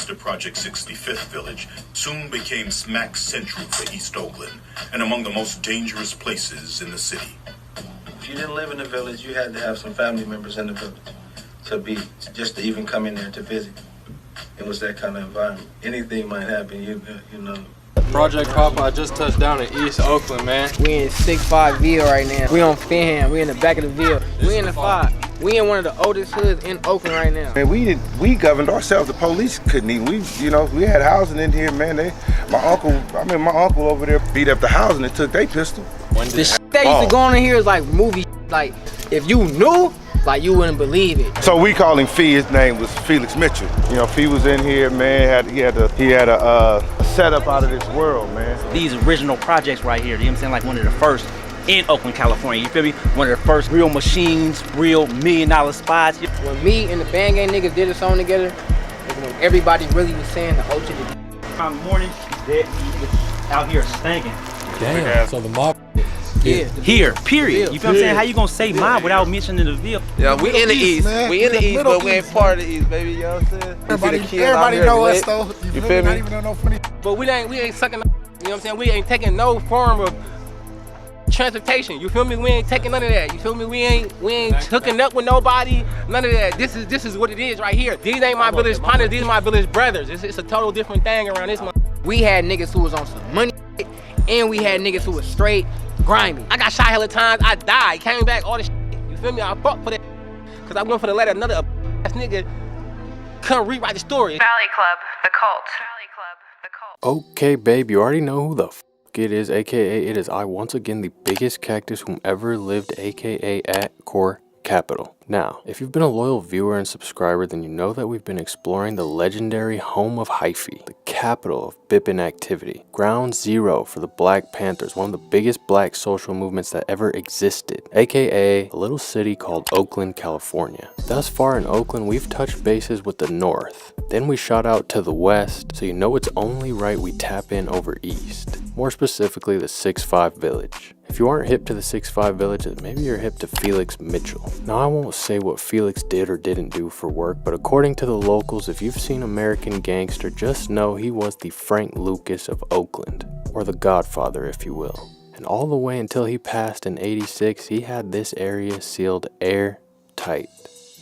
Gangster Project 65th Village soon became smack central for East Oakland and among the most dangerous places in the city. If you didn't live in the village, you had to have some family members in the village just to even come in there to visit. It was that kind of environment. Anything might happen, you know. Project Papa, I just touched down in East Oakland, man. We in 6-5 Ville right now. We on Finham. We in the back of the Ville. We in the 5. We in one of the oldest hoods in Oakland right now. Man, we governed ourselves. The police couldn't even. We had housing in here, man. My uncle over there beat up the housing and took their pistol. The shit that used to go on in here is like movie shit. Like, if you knew, like, you wouldn't believe it. So we call him Fee. His name was Felix Mitchell. You know, Fee was in here, man. He had a setup out of this world, man. These original projects right here, you know what I'm saying? Like one of the first in Oakland, California. You feel me? One of the first real machines, real $1 million spots. When me and the Bang Gang niggas did a song together, when everybody really was saying the O to the Around the morning, dead out here stinking. Damn, so the mob. Yeah. Here, period. You feel what I'm saying? How you gonna say mob without mentioning the Ville? Yeah, we in the East. Man. We in the East, but we ain't part of the East, baby. You know what I'm saying? Everybody know us, though. You feel me? Not even no funny. But we ain't sucking, you know what I'm saying? We ain't taking no form of transportation. You feel me? We ain't taking none of that. You feel me? We ain't hooking up with nobody. None of that. This is what it is right here. These ain't my village partners. These are my village brothers. It's a total different thing around this. We had niggas who was on some money, and we had niggas who was straight grimy. I got shot hella times. I died. Came back. All this shit. You feel me? I fought for that. Cause I went for the let another ass nigga come rewrite the story. Valley Club, the cult. Valley Club, the cult. Okay, babe, you already know who the f it is, aka it is I once again, the biggest cactus whom ever lived, aka at Core Capital. Now, if you've been a loyal viewer and subscriber, then you know that we've been exploring the legendary home of hyphy, the capital of Bippin activity, ground zero for the Black Panthers, one of the biggest black social movements that ever existed, aka a little city called Oakland, California. Thus far in Oakland, we've touched bases with the north. Then we shot out to the west, so you know it's only right we tap in over east, more specifically the 6-5 Village. If you aren't hip to the 6-5 Village, then maybe you're hip to Felix Mitchell. Now, I won't say what Felix did or didn't do for work, but according to the locals, if you've seen American Gangster, just know he was the Frank Lucas of Oakland, or the Godfather, if you will. And all the way until he passed in '86, he had this area sealed airtight.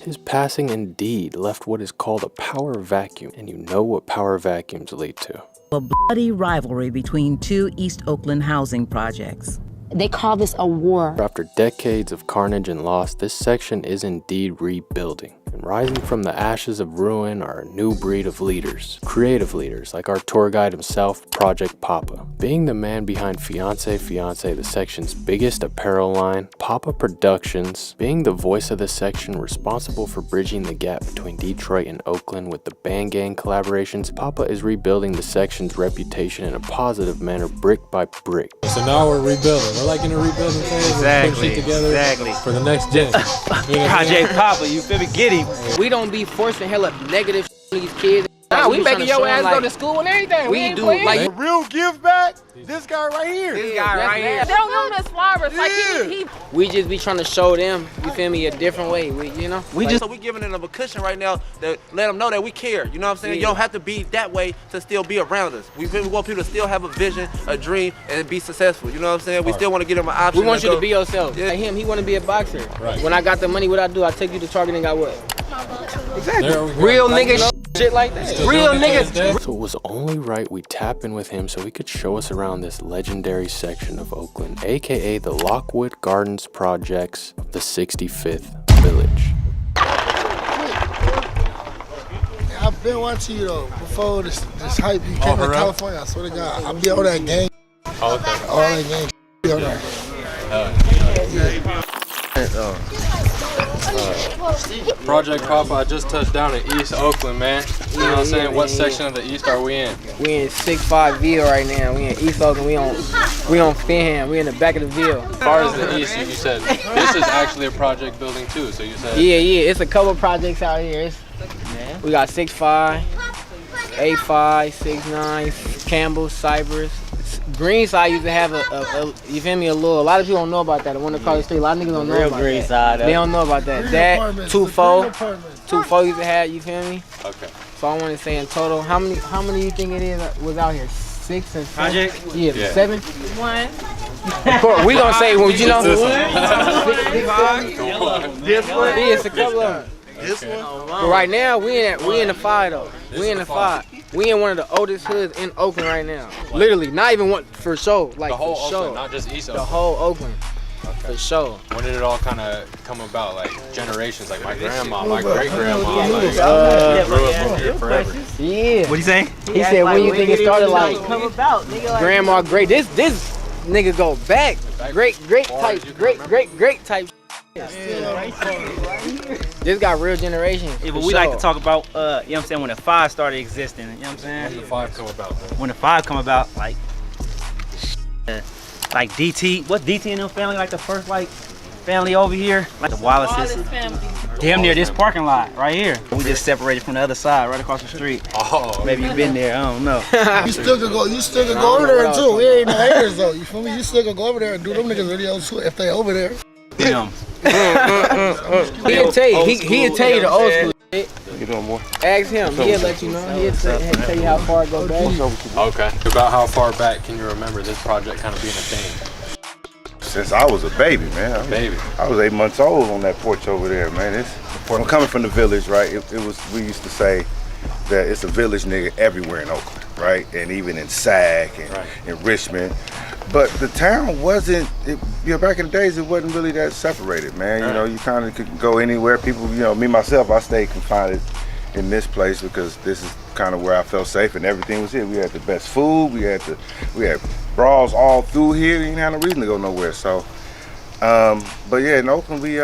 His passing indeed left what is called a power vacuum, and you know what power vacuums lead to. A bloody rivalry between two East Oakland housing projects. They call this a war. After decades of carnage and loss, this section is indeed rebuilding. And rising from the ashes of ruin are a new breed of leaders. Creative leaders like our tour guide himself, Project Papa. Being the man behind Fiance, the section's biggest apparel line, Papa Productions, being the voice of the section responsible for bridging the gap between Detroit and Oakland with the Bang Gang collaborations, Papa is rebuilding the section's reputation in a positive manner brick by brick. So now we're rebuilding. We're like in a rebuilding phase. Exactly, shit together for the next gen. Project Papa, you feel me? Get him. We don't be forcing hella negative on these kids. Nah, we making your ass go to school and everything. We do like a real give back. This guy right here. This guy right here. They don't know the slobbers. Like he. We just be trying to show them, you feel me, a different way. So we giving them a cushion right now that let them know that we care. You know what I'm saying? Yeah. You don't have to be that way to still be around us. We want people to still have a vision, a dream, and be successful. You know what I'm saying? We still want to give them an option. We want you to be yourself. Yeah. Like him, he want to be a boxer. Right. When I got the money, what I do? I take you to Target and got what? Exactly. Real nigga shit like that. Real niggas. So it was only right we tap in with him so he could show us around this legendary section of Oakland, aka the Lockwood Gardens projects of the 65th Village. I've been watching you though before this hype. You came to California. I swear to God, I be on that gang. Oh, okay. All that gang. Be on that. Project Papa, I just touched down in East Oakland, man. You know what I'm saying? What section of the East are we in? We in 6-5 Ville right now. We in East Oakland. We on Finham. We in the back of the Ville. As far as the East, you said this is actually a project building too. So you said yeah. It's a couple projects out here. We got 6-5, 8-5, 6-9, Campbell, Cypress. Greenside used to have you feel me, a lot of people don't know about that. I want to call it street. A lot of niggas don't know about Greenside, that. They don't know about that. That 2-4 used to have, you feel me? Okay. So I want to say in total, how many you think it is was out here? 6 or 7? Project? Yeah, 7. 1. Of course, we gonna say, well, you know, This one. Yeah, it's a couple of them. This one. But right now, we in the 5 though. We in the 5. We in one of the oldest hoods in Oakland right now. Literally, not even one for show, like the whole for show. Oakland, not just East Oakland. The whole Oakland. Okay. For sure. When did it all kind of come about? Like generations, like my grandma, my great grandma, like grew up here forever. Yeah. What do you say? He said, when you think it started, like come about, nigga, like, grandma, great. This nigga go back. Great type. Great type. This got real generation. Yeah, but we like to talk about, you know what I'm saying, when the 5 started existing. You know what I'm saying? When did the 5 come about? When the 5 come about, like DT, what DT and them family, like the first like family over here, like the Wallaces. Damn near this parking lot right here. We just separated from the other side, right across the street. Oh, maybe you've been there. I don't know. You still could go over there too. We ain't no haters though. You feel me? You still could go over there and do them niggas videos too if they over there. Damn. He'll tell you. He'll tell you the old school shit. You doing more? Ask him. He'll let you know. He'll tell you how far it goes back. Okay. About how far back can you remember this project kind of being a thing? Since I was a baby, man. I was 8 months old on that porch over there, man. I'm coming from the village, right? We used to say that it's a village nigga everywhere in Oakland, right? And even in Sac and in Richmond. But the town wasn't, back in the days, it wasn't really that separated, man. You know, you kind of could go anywhere. People, me, myself, I stayed confined in this place because this is kind of where I felt safe and everything was here. We had the best food. We had brawls all through here. You didn't have no reason to go nowhere. So, but yeah, in Oakland, we,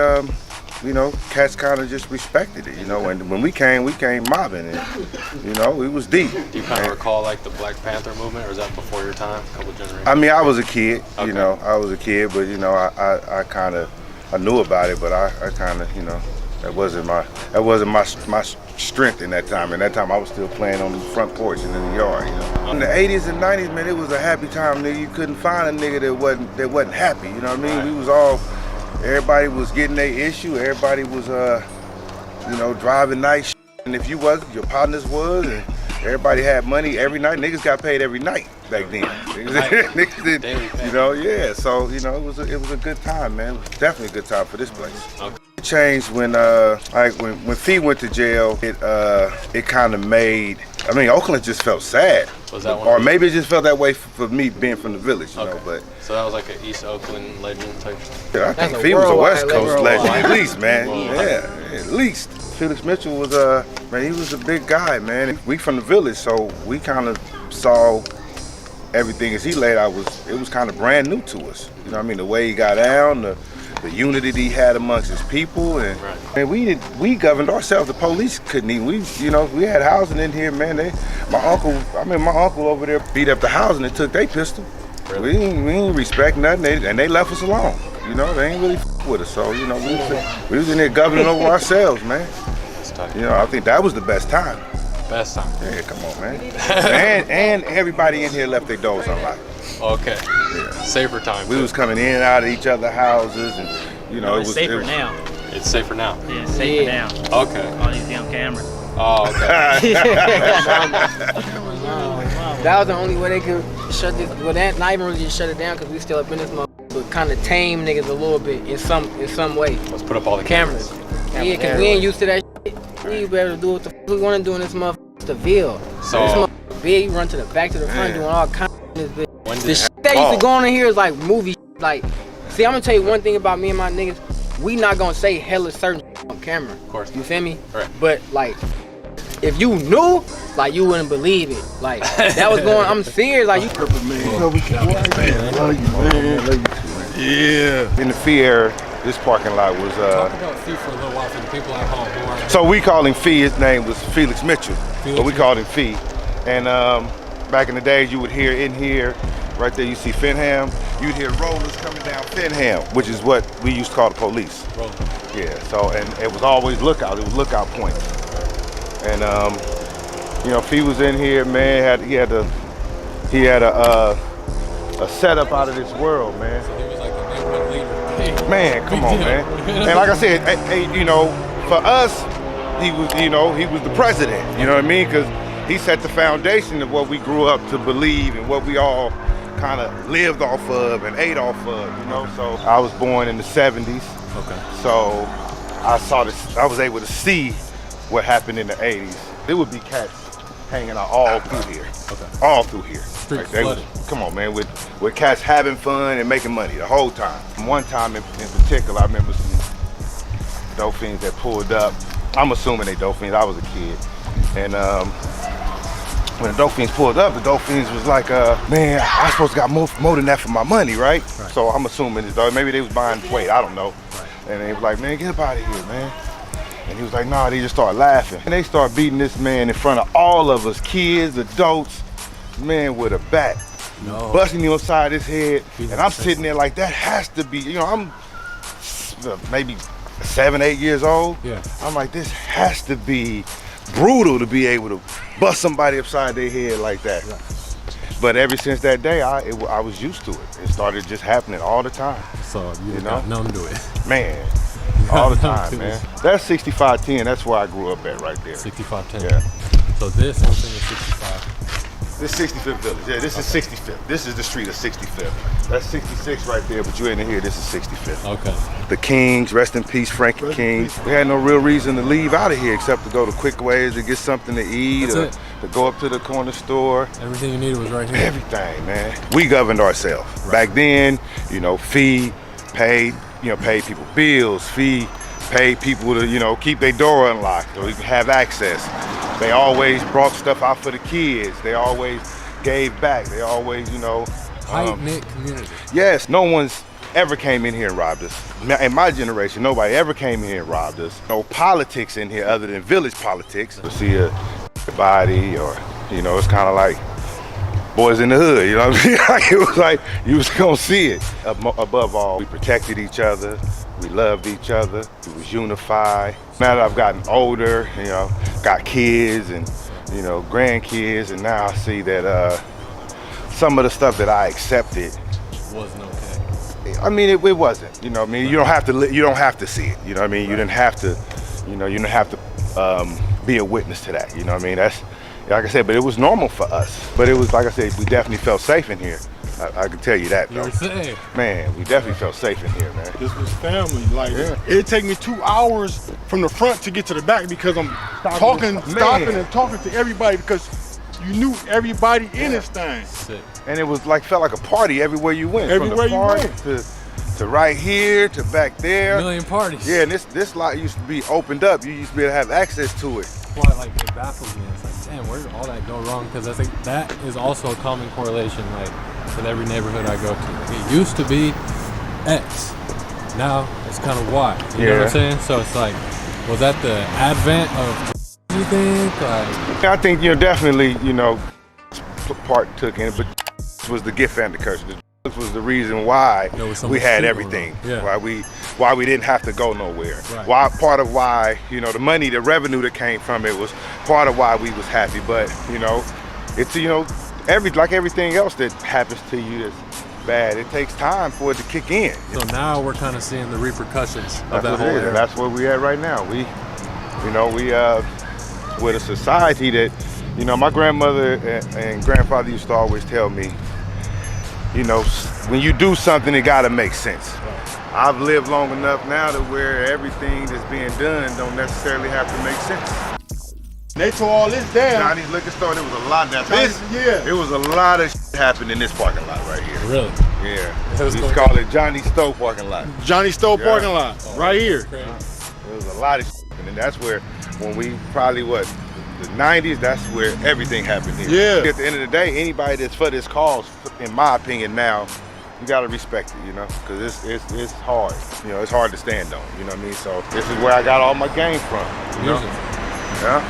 cats kind of just respected it, and when we came mobbing and, it was deep. Do you kind of recall like the Black Panther movement, or is that before your time, a couple generations? I mean, I was a kid, Okay. I was a kid, but, I knew about it, but I kind of, that wasn't my strength in that time. In that time, I was still playing on the front porch and in the yard, In the 80s and 90s, man, it was a happy time, nigga. You couldn't find a nigga that wasn't happy, you know what I mean? We was all, everybody was getting their issue. Everybody was, driving nice, and if you wasn't, your partners was, and everybody had money every night. Niggas got paid every night back then. Niggas did, yeah. So it was a good time, man. It was definitely a good time for this place. Okay. It changed when Fee went to jail. It kind of made. I mean, Oakland just felt sad. Was that one? Or maybe it just felt that way for me being from the village, you know. But so that was like an East Oakland legend type thing. Yeah, I think Fee was a West Coast legend at least, man. Yeah, at least. Felix Mitchell was man, he was a big guy, man. We from the village, so we kind of saw everything as he laid out it was kind of brand new to us. You know what I mean? The way he got down, the unity that he had amongst his people, and we governed ourselves. The police couldn't even. We had housing in here, man. My uncle over there beat up the housing and took their pistol. Really? We didn't respect nothing, and they left us alone. They ain't really with us. So we was in there governing over ourselves, man. I think that was the best time. Best time. Yeah, come on, man. and everybody in here left their doors unlocked. Okay. Yeah. Safer time. We was coming in and out of each other's houses, and it's safer now. It's safer now. Yeah, it's safer now. Okay. All these damn cameras. Oh, okay. That was the only way they could shut this. Well, not even really just shut it down because we still up in this motherfucker. But kind of tame niggas a little bit in some way. Let's put up all the cameras. Yeah, because we ain't used to that shit. We better do what the fuck we want to do in this motherfucker. The Ville. So this motherfucker big, you run to the back to the front doing all kinds of this bitch. The shit that used to go on in here is like movie shit. Like, see, I'm gonna tell you one thing about me and my niggas. We not gonna say hella certain shit on camera. Of course. You feel me? Right. But like, if you knew, like, you wouldn't believe it. Like, that was going. I'm serious. Like, you. Yeah. In the Fee era, this parking lot was. Talk about Fee for a little while for the people at home who aren't. So we called him Fee. His name was Felix Mitchell, but we called him Fee. And back in the days, you would hear in here, right there, you see Finham. You'd hear rollers coming down Finham, which is what we used to call the police. Rollers. Yeah. So and it was always lookout. It was lookout point. And Fee was in here, man. He had a setup out of this world, man. So he was like the neighborhood leader. Man, come on, man. And like I said, for us, he was, you know, he was the president. You know what I mean? Because he set the foundation of what we grew up to believe and what we all kind of lived off of and ate off of. You know, so I was born in the '70s. Okay. So I was able to see what happened in the '80s. There would be cats hanging out all through here. Okay. All through here. Like they was, come on, man, with cats having fun and making money the whole time. One time in particular, I remember some dope fiends that pulled up. I'm assuming they dope fiends. I was a kid. And when the dope fiends pulled up, the dope fiends was like, man, I supposed to got more than that for my money, right? So I'm assuming it's though. Maybe they was buying weight, I don't know. And they was like, man, get up out of here, man. And he was like, nah, they just started laughing. And they started beating this man in front of all of us, kids, adults, man, with a bat. Busting him upside his head. And I'm sitting there like, that has to be, you know, I'm maybe 7, 8 years old. Yeah. I'm like, this has to be brutal to be able to bust somebody upside their head like that. Yeah. But ever since that day, I was used to it. It started just happening all the time. So you know? Got numb to it. Man, all the time, man. That's 6510. That's where I grew up at right there. 6510. Yeah. So this whole thing is 65. This is 65th Village. Yeah, this is 65th. This is the street of 65th. That's 66 right there, but you ain't in here. This is 65th. Okay. The Kings, rest in peace, Frankie King. We had no real reason to leave out of here except to go to Quick Ways to get something to eat or to go up to the corner store. Everything you needed was right here. Everything, man. We governed ourselves. Right. Back then, you know, paid people bills, paid people to, you know, keep their door unlocked so we can have access. They always brought stuff out for the kids. They always gave back. They always, you know. Tight-knit community. Yes, no one's ever came in here and robbed us. In my generation, nobody ever came in here and robbed us. No politics in here other than village politics. To see a body or, you know, it's kind of like boys in the hood, you know what I mean? Like, it was like, you was gonna see it. Above all, we protected each other. We loved each other. We was unified. Now that I've gotten older, you know, got kids and, you know, grandkids, and now I see that some of the stuff that I accepted wasn't okay. I mean, it wasn't. You know what I mean? You don't have to see it. You know what I mean? You didn't have to, you know, you didn't have to be a witness to that. You know what I mean? That's, like I said, but it was normal for us. But it was, like I said, we definitely felt safe in here. I can tell you that, though. You were safe. Man, we definitely felt safe in here, man. This was family. Like, it'd take me 2 hours from the front to get to the back because I'm stopping and talking to everybody because you knew everybody in this thing. Sick. And it was like, felt like a party everywhere you went. Everywhere you went. To right here, to back there. A million parties. Yeah, and this lot used to be opened up. You used to be able to have access to it. Why, like, it baffles me. It's like, damn, where did all that go wrong? Because I think that is also a common correlation, like, with every neighborhood I go to. It used to be X. Now it's kind of Y. You know what I'm saying? So it's like, was that the advent of, you think? Like, I think, you know, definitely, you know, part took in it, but was the gift and the curse. This was the reason why we had everything. Why we didn't have to go nowhere. Right. Part of why, you know, the money, the revenue that came from it was part of why we was happy. But, you know, it's, you know, like everything else that happens to you that's bad, it takes time for it to kick in. So now we're kind of seeing the repercussions of that whole area. And that's where we at right now. We with a society that, you know, my grandmother and grandfather used to always tell me, you know, when you do something, it gotta make sense. I've lived long enough now to where everything that's being done don't necessarily have to make sense. They tore all this down. Johnny's liquor store, there was a lot of that. It was a lot of shit happening in this parking lot right here. Really? Yeah. We used to call it Johnny's Store parking lot. Johnny's Store parking lot, right here. There was a lot of shit, and that's where, when we probably, the 90s, that's where everything happened here. Yeah. At the end of the day, anybody that's for this cause, in my opinion now, you gotta respect it, you know, because it's hard. You know, it's hard to stand on, you know what I mean? So this is where I got all my game from, you know? Yeah.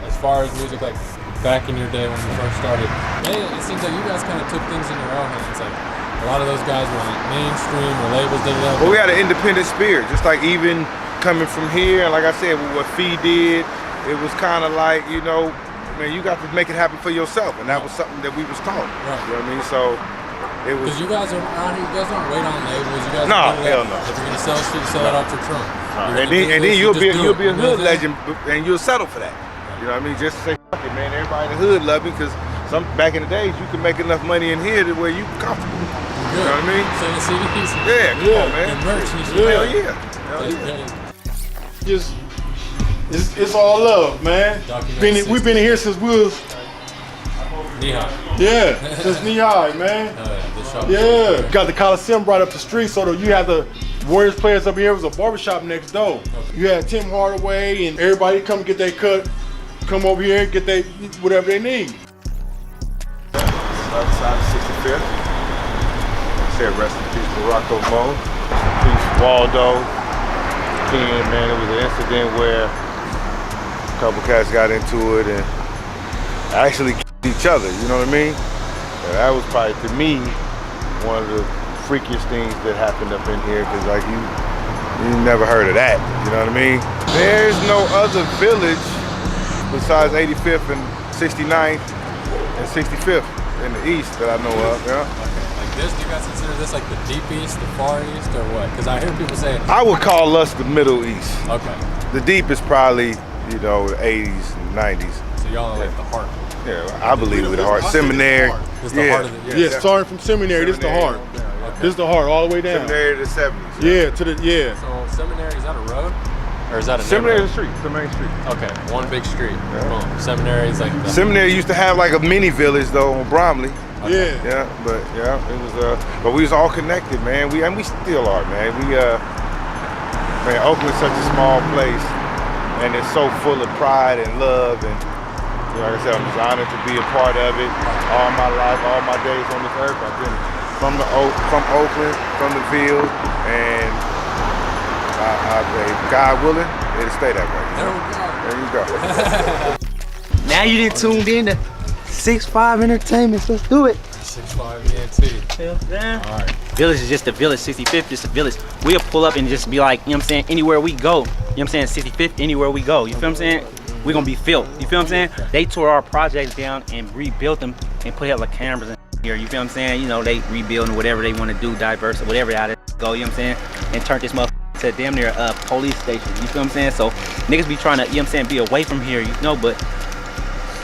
As far as music, like back in your day when you first started, it seems like you guys kind of took things in your own hands. Like a lot of those guys were like mainstream or labels, Well, we had an independent spirit, just like even coming from here, and like I said, what Fee did, it was kind of like, you know, man, you got to make it happen for yourself, and that was something that we was taught. Right. You know what I mean? So it was. Because you guys are around here, you guys don't wait on labels. You guys no, hell no. If you're gonna sell shit, sell it off your trunk. And then you'll be a hood legend, and you'll settle for that. You know what I mean? Just say, fuck it, man. Everybody in the hood love me because back in the days you could make enough money in here to where you comfortable. You know what I mean? Selling CDs. Yeah, come on, man. And merch and shit. Hell yeah. Just, it's all love, man. We've been here since we was knee high. Yeah, since knee high, man. Yeah. Got the Coliseum right up the street, so that you had the Warriors players up here. It was a barbershop next door. Okay. You had Tim Hardaway and everybody come get their cut, come over here and get their whatever they need. Outside of 65th. Said rest in peace, Morocco Mo. Peace, Waldo. Ken, man, it was an incident where a couple cats got into it and actually killed each other, you know what I mean? And that was probably, to me, one of the freakiest things that happened up in here, because like you never heard of that, you know what I mean? There's no other village besides 85th and 69th and 65th in the east that I know of, yeah. This, do you guys consider this like the deep east, the far east, or what? Because I hear people say I would call us the middle east. Okay. The deep is probably, you know, the 80s and 90s. So y'all are like the heart. Yeah, I believe with the heart. Seminary. It's the heart of the yeah, starting from seminary, this is the heart. Okay. This is the heart all the way down. Seminary to the 70s. Yeah, to the So seminary, is that a road? Or is that a Seminary is a street, the main street. Okay, one big street. Yeah. Seminary is like the Seminary used to have like a mini village though on Bromley. Okay. Yeah, but yeah, it was but we was all connected, man. We still are, man. Man, Oakland's such a small place, and it's so full of pride and love, and you know, like I said, I'm just honored to be a part of it. All my life, all my days on this earth, I've been from Oakland, from the Ville, and God willing, it'll stay that way. There you go. Now you didn't tuned in to 6'5 Entertainment. Let's do it. 6'5 ENT. Yeah. All right. Village is just a village. 65th is a village. We'll pull up and just be like, you know what I'm saying, anywhere we go. You know what I'm saying? 65th, anywhere we go. You feel what I'm saying? We're gonna be filled. You feel what I'm saying? They tore our projects down and rebuilt them and put hella cameras in here. You feel what I'm saying? You know, they rebuilding whatever they want to do, diverse, whatever out of go. You know what I'm saying? And turn this motherfucker to damn near a police station. You feel what I'm saying? So niggas be trying to, you know what I'm saying, be away from here. You know, but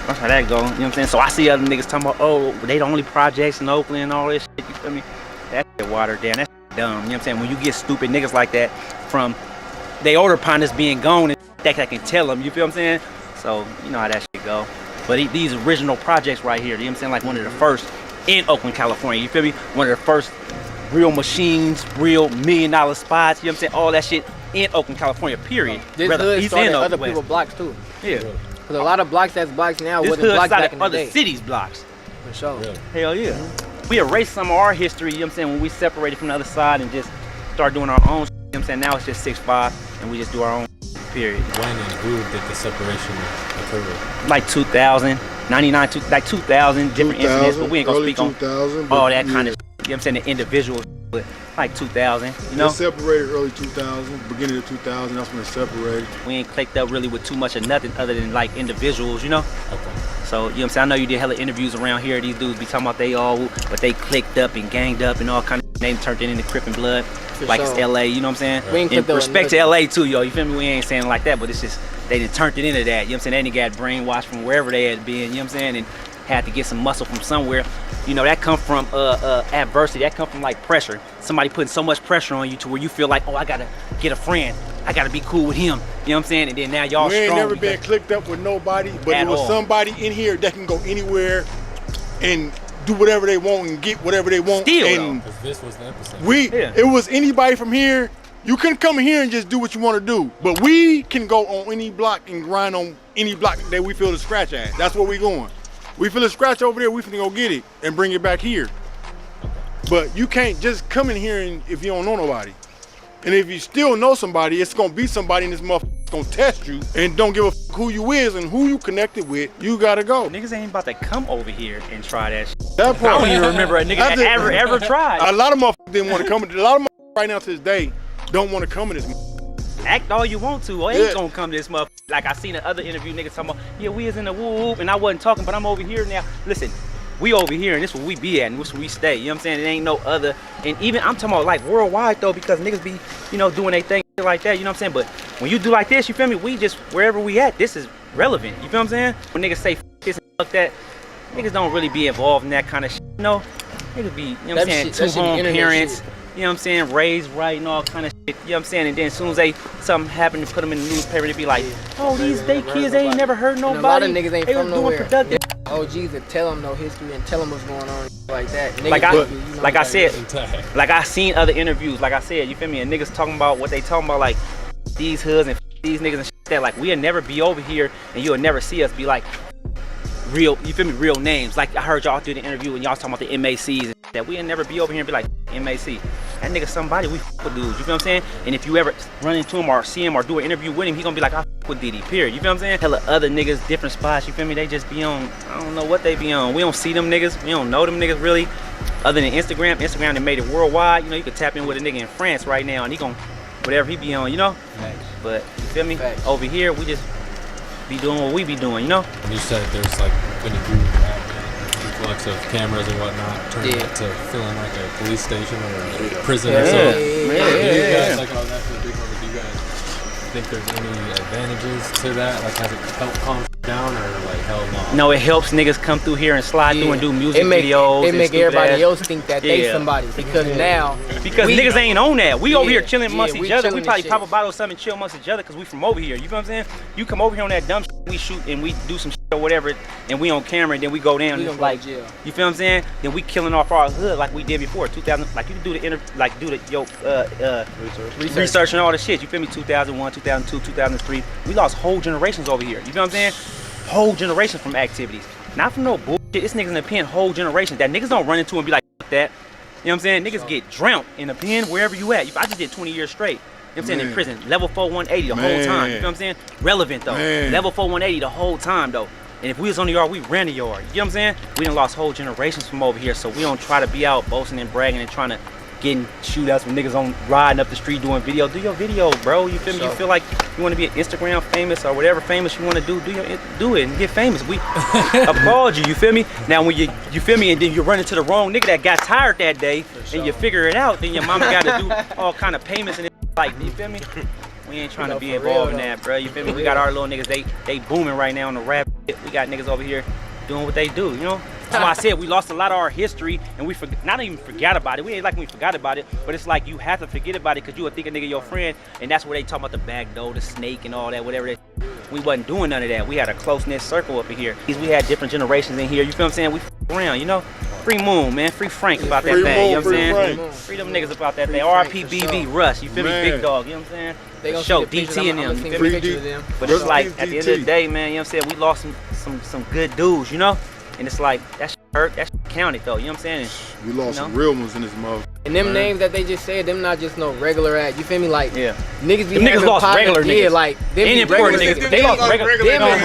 that's how that go. You know what I'm saying? So I see other niggas talking about, oh, they the only projects in Oakland and all this shit. You feel me? That shit watered down. That shit dumb. You know what I'm saying? When you get stupid niggas like that from they older partners being gone and that can tell them. You feel what I'm saying? So you know how that shit go. But these original projects right here, you know what I'm saying? Like one of the first in Oakland, California. You feel me? One of the first real machines, real $1 million spots. You know what I'm saying? All that shit in Oakland, California. Period. This hood started other people's blocks too. Yeah. Because a lot of blocks that's blocks now this wasn't blocks back in the other day. cities' blocks. For sure. Really? Hell yeah. We erased some of our history, you know what I'm saying, when we separated from the other side and just start doing our own shit, you know what I'm saying? Now it's just 6'5" and we just do our own period. When and who did the separation occur? Like 2000, 99, like 2000, different incidents, but we ain't gonna speak on all that kind of shit, you know what I'm saying, the individual shit, but like 2000, you know? They separated early 2000, beginning of 2000, that's when it separated. We ain't clicked up really with too much of nothing other than like individuals, you know? Okay. So, you know what I'm saying? I know you did hella interviews around here. These dudes be talking about they all, but they clicked up and ganged up and all kind of, they turned it into Crip and Blood. Like it's LA, you know what I'm saying? We ain't and respect to LA too, yo. You feel me? We ain't saying like that, but it's just, they done turned it into that. You know what I'm saying? They got brainwashed from wherever they had been, you know what I'm saying? And had to get some muscle from somewhere. You know, that come from adversity. That come from like pressure. Somebody putting so much pressure on you to where you feel like, oh, I gotta get a friend. I gotta be cool with him. You know what I'm saying? And then now y'all we ain't strong. Never been clicked up with nobody, but it was somebody in here that can go anywhere and do whatever they want and get whatever they want. Still, because this was the epicenter. It was anybody from here. You couldn't come in here and just do what you want to do. But we can go on any block and grind on any block that we feel the scratch at. That's where we going. We feel a scratch over there, we finna go get it and bring it back here. But you can't just come in here and if you don't know nobody. And if you still know somebody, it's gonna be somebody in this motherfucker gonna test you and don't give a fuck who you is and who you connected with. You gotta go. Niggas ain't about to come over here and try that shit. That part. I don't even remember a nigga that ever tried. A lot of motherfuckers didn't want to come. A lot of motherfuckers right now to this day don't want to come in this motherfucker. Act all you want to, or ain't gonna come to this motherfucker. Like I seen the other interview niggas talking about, yeah, we is in the whoop and I wasn't talking, but I'm over here now. Listen, we over here and this where we be at and this where we stay. You know what I'm saying? It ain't no other. And even I'm talking about like worldwide though, because niggas be, you know, doing their thing like that. You know what I'm saying? But when you do like this, you feel me? We just wherever we at, this is relevant. You feel what I'm saying? When niggas say this and fuck that, niggas don't really be involved in that kind of shit. You know, niggas be, you know what I'm saying? Two home parents. You know what I'm saying, raised right and all kind of shit, you know what I'm saying, and then as soon as something happened to put them in the newspaper, they be like, oh, these kids, they ain't never heard nobody. And a lot of niggas ain't they from doing nowhere. productive. OGs that tell them no history and tell them what's going on like that. Niggas like I said, like I seen other interviews, like I said, you feel me, and niggas talking about what they talking about, like these hoods and these niggas and shit that, like we'll never be over here and you'll never see us be like real, you feel me, real names. Like I heard y'all do the interview and y'all talking about the MACs and that we'll never be over here and be like MAC. That nigga somebody we fuck with dudes, you feel what I'm saying? And if you ever run into him or see him or do an interview with him, he gonna be like, I fuck with Diddy, period. You feel what I'm saying? Hella other niggas, different spots, you feel me? They just be on, I don't know what they be on. We don't see them niggas, we don't know them niggas really. Other than Instagram, that made it worldwide. You know, you could tap in with a nigga in France right now and he gon' whatever he be on, you know? But you feel me? Over here, we just be doing what we be doing, you know? And you said there's like when you do influx of cameras and whatnot, turn it to feeling like a police station or a prison or something. Do you guys, like, oh, that's a big one, but do you guys think there's any advantages to that? Like, has it helped calm down or like hell no? No, it helps niggas come through here and slide through and do music videos. It make everybody else think that they somebody because now niggas ain't on that. We over here chilling amongst each other. We probably pop a bottle of something and chill amongst each other because we from over here. You feel what I'm saying? You come over here on that dumb shit, we shoot and we do some shit or whatever, and we on camera and then we go down and it's like, you feel what I'm saying? Then we killing off our hood like we did before. 2000, like you can do the research and all the shit. You feel me? 2001, 2002, 2003. We lost whole generations over here. You feel what I'm saying? Whole generations from activities. Not from no bullshit. This niggas in the pen, whole generations that niggas don't run into and be like, fuck that. You know what I'm saying? Niggas get drowned in the pen wherever you at. I just did 20 years straight. You know what I'm saying? In prison. Level 4 180 the whole time. You know what I'm saying? Relevant though. Level 4 180 the whole time though. And if we was on the yard, we ran the yard. You know what I'm saying? We done lost whole generations from over here. So we don't try to be out boasting and bragging and trying to getting shootouts when niggas on riding up the street doing video. Do your video, bro. You feel me? You feel like you want to be an Instagram famous or whatever famous you want to do it and get famous. We applaud you. You feel me? Now when you feel me, and then you run into the wrong nigga that got tired that day, and you figure it out, then your mama got to do all kind of payments and like, you feel me? We ain't trying to be involved in that, bro. You feel me? We got our little niggas. They booming right now on the rap. We got niggas over here doing what they do. You know? That's why I said we lost a lot of our history and we not even forgot about it. We ain't like we forgot about it, but it's like you have to forget about it because you would think a nigga your friend, and that's where they talk about the back door, the snake and all that, whatever. We wasn't doing none of that. We had a close-knit circle up in here. We had different generations in here. You feel what I'm saying? We around, you know? Free Moon, man. Free Frank about that thing. You know what I'm saying? Free them niggas about that thing. R.I.P. BB, Russ. You feel me? Big Dog. You know what I'm saying? They gonna show DT and them. You feel me? But it's like at the end of the day, man. You know what I'm saying? We lost some good dudes. You know? And it's like that shit hurt. That shit counted though. You know what I'm saying? We lost some real ones in this mother. And them names that they just said, them not just no regular ass. You feel me? Like niggas be niggas lost regular niggas. Yeah, like them ain't important niggas. They lost regular niggas.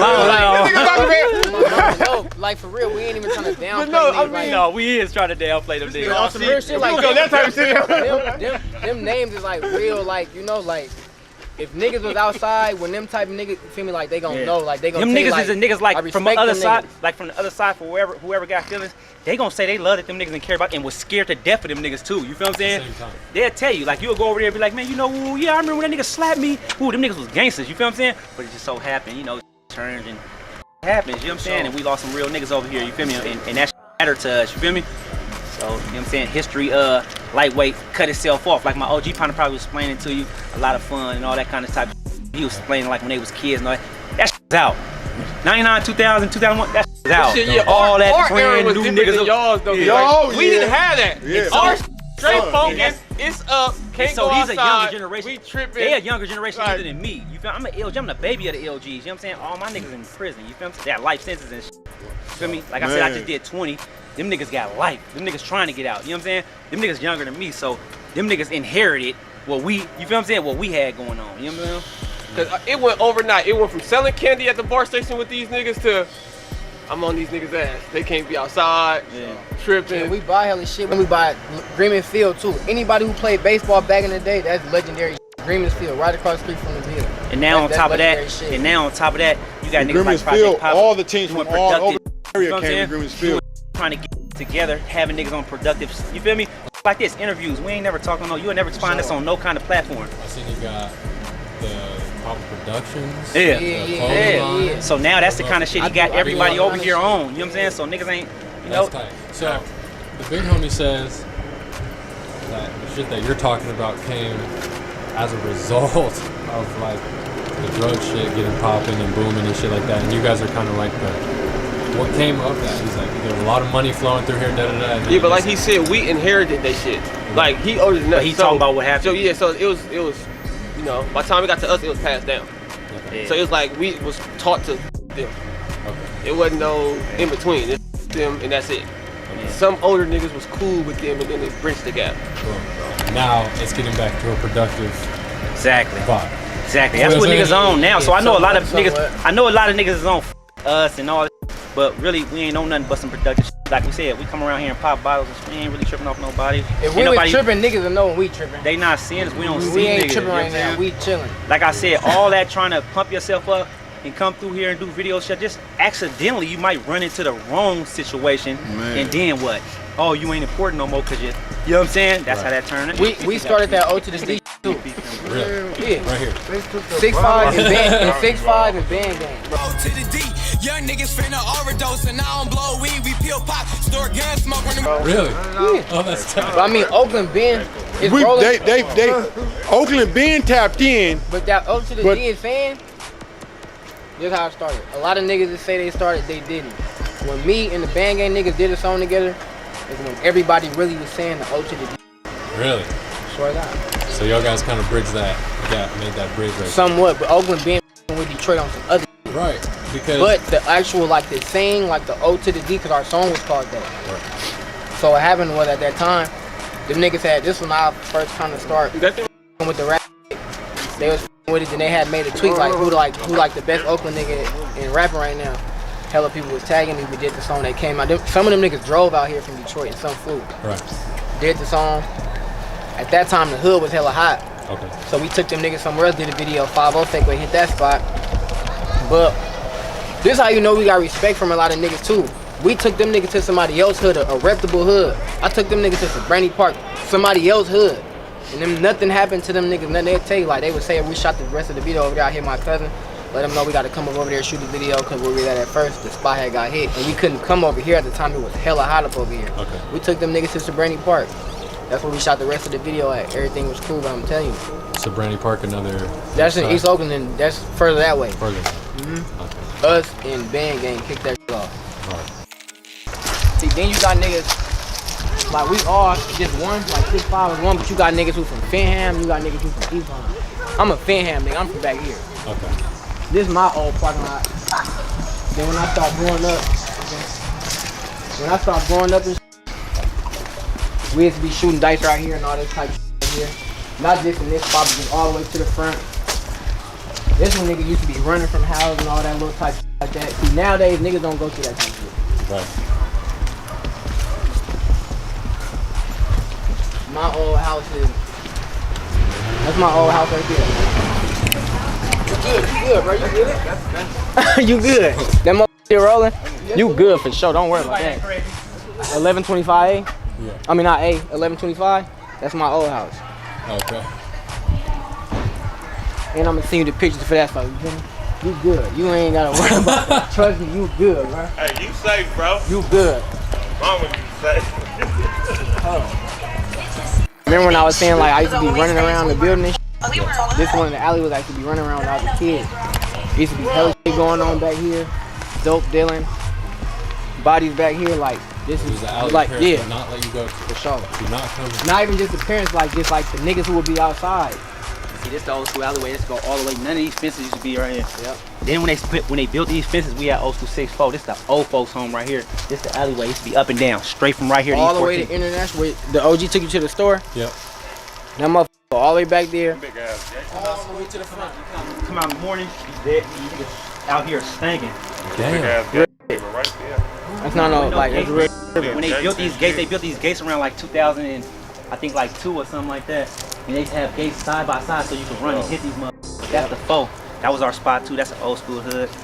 No, like for real, we ain't even trying to downplay. No, I mean, no, we is trying to downplay them niggas. On some real shit, like that type of shit. Them names is like real, like you know, like. If niggas was outside, when them type of niggas, you feel me, like they gonna know, like they gonna. Them niggas like, is the niggas like from the other side, niggas. like from the other side for whoever got feelings. They gonna say they loved it, them niggas and care about, and was scared to death of them niggas too. You feel what I'm saying? They'll tell you, like you'll go over there and be like, man, you know, ooh, yeah, I remember when that nigga slapped me. Ooh, them niggas was gangsters. You feel what I'm saying? But it just so happened, you know, turns and happens. You know what I'm saying? And we lost some real niggas over here. You feel me? And that mattered to us. You feel me? So, you know what I'm saying? History, lightweight, cut itself off. Like my OG partner probably was explaining to you, a lot of fun and all that kind of type. He was explaining like when they was kids and all that. That shit's out. 99, 2000, 2001, that shit's out. Shit, yeah, all that our brand era new was niggas. Than y'all's though. Yeah. We didn't have that. Yeah. Our straight focus, it's up. Can't so go these outside. are younger generation. We tripping. They a younger generation either than me. You feel? I'm an LG. I'm the baby of the LGs. You know what I'm saying? All my niggas in prison. You feel me? They got life sentences and shit. You feel me? Like I said, I just did 20. Them niggas got life. Them niggas trying to get out. You know what I'm saying? Them niggas younger than me, so them niggas inherited what we. You feel what I'm saying? What we had going on. You know what I'm saying? Cause it went overnight. It went from selling candy at the bar station with these niggas to I'm on these niggas' ass. They can't be outside, tripping. Yeah, we buy hella shit when we buy Greenman's Field too. Anybody who played baseball back in the day, that's legendary. Greenman's Field, right across the street from the field. And now on top of that, you got niggas like Project Pop all the teams from all over the area came to Greenman's Field. trying to get together, having niggas on productive, you feel me? Like this, interviews. We ain't never talking no. You'll never find us on no kind of platform. I seen you got the Pop Productions. Yeah. So now that's the kind of shit he got everybody over here on. You know what I'm saying? So niggas ain't, you know. That's tight. So the big homie says that the shit that you're talking about came as a result of like the drug shit getting popping and booming and shit like that, and you guys are kind of like what came of that. He's like, there's a lot of money flowing through here, da. Yeah, but like he said, we inherited that shit. Like he owed it. But he talking about what happened. So yeah, so it was, you know, by the time it got to us, it was passed down. Okay. So it was like we was taught to them. Okay. It wasn't no in between. It's them and that's it. Okay. Some older niggas was cool with them, and then it bridged the gap. Cool. Now it's getting back to a productive vibe. Exactly. That's what niggas on now. So I know a lot of niggas. I know a lot of niggas is on us and all. But really, we ain't on nothing but some productive shit. Like we said, we come around here and pop bottles and we ain't really tripping off nobody. If we was tripping, niggas will know when we tripping. They not seeing us, we don't see niggas. We ain't tripping right now, we chilling. Like I said, all that trying to pump yourself up and come through here and do video shit, just accidentally you might run into the wrong situation. And then what? Oh, you ain't important no more because you know what I'm saying? That's how that turned. We started that O to the D too. Really? Yeah. Right here. 6'5" and 6'5" and band gang. O to the D. Young niggas finna overdose and I don't blow weed, we peel pop, store gun smoke when them. Really? Yeah. Oh, that's tough. I mean, Oakland been is rolling. Oakland been tapped in. But that O to the D is saying, this is how it started. A lot of niggas that say they started, they didn't. When me and the band gang niggas did a song together, is when everybody really was saying the O to the D. Really? Swear to God. So y'all guys kind of bridged that gap, made that bridge right somewhat, but Oakland been with Detroit on some other shit. Right, because... But the actual, like the saying, like the O to the D, because our song was called that. Right. So what happened was at that time, them niggas had, this when I first kind of start with the rap. They was with it, then they had made a tweet like who like the best Oakland nigga in rapping right now. Hella people was tagging me. We did the song that came out. Some of them niggas drove out here from Detroit and some flew. Right. Did the song. At that time, the hood was hella hot. Okay. So we took them niggas somewhere else, did a video. 5-0 think we hit that spot. But this how you know we got respect from a lot of niggas too. We took them niggas to somebody else's hood, a reputable hood. I took them niggas to Brandy Park, somebody else's hood. And then nothing happened to them niggas. Nothing they'd tell you. Like they would say, we shot the rest of the video over there. I hit my cousin. Let them know we got to come over there and shoot the video because where we at first, the spot had got hit. And we couldn't come over here at the time. It was hella hot up over here. Okay. We took them niggas to Brandy Park. That's where we shot the rest of the video at. Everything was cool, but I'm telling you. So Brandy Park, another... That's in East Oakland, and that's further that way. Further. Okay. Us and Band Gang kicked that shit off. Right. See, then you got niggas, like we all just one, like 6'5" is one, but you got niggas who from Finham, you got niggas who from East Oakland. I'm a Finham nigga, I'm from back here. Okay. This is my old parking lot. Then when I start growing up, and we used to be shooting dice right here and all this type of shit right here. Not just in this spot, but just all the way to the front. This one nigga used to be running from houses and all that little type of shit like that. See, nowadays niggas don't go through that type of shit. Right. My old house is, that's my old house right there. You good, bro, you good? You good. That motherfucker still rolling? You good for sure, don't worry about that. 1125A? Yeah. I mean, not A, 1125. That's my old house. Okay. And I'm gonna send you the pictures for that stuff. You feel me? You good. You ain't gotta worry about that. Trust me, you good, bro. Hey, you safe, bro. You good. Mama, you safe. Remember when I was saying like I used to be running around the building and shit? This one in the alley was I used to be running around when I was a kid. There used to be hella shit going on back here. Dope dealing. Bodies back here, like this is like yeah. Not let you go. For sure. Do not come. Not even just the parents, like just like the niggas who would be outside. See, this the old school alleyway. Let's go all the way. None of these fences used to be right here. Yep. Then when they built these fences, we had old school 6-4. This the old folks home right here. This the alleyway. It used to be up and down, straight from right here to all the way to International. Where the OG took you to the store. Yep. That motherfucker all the way back there. All the way to the front. You come out in the morning, you dead. You out here stinking. Damn. That's not no like. That's real. When they built these gates around like 2000 and I think like 2 or something like that. And they used to have gates side by side so you could run and hit these motherfuckers. That's the 4. That was our spot too. That's an old school hood. You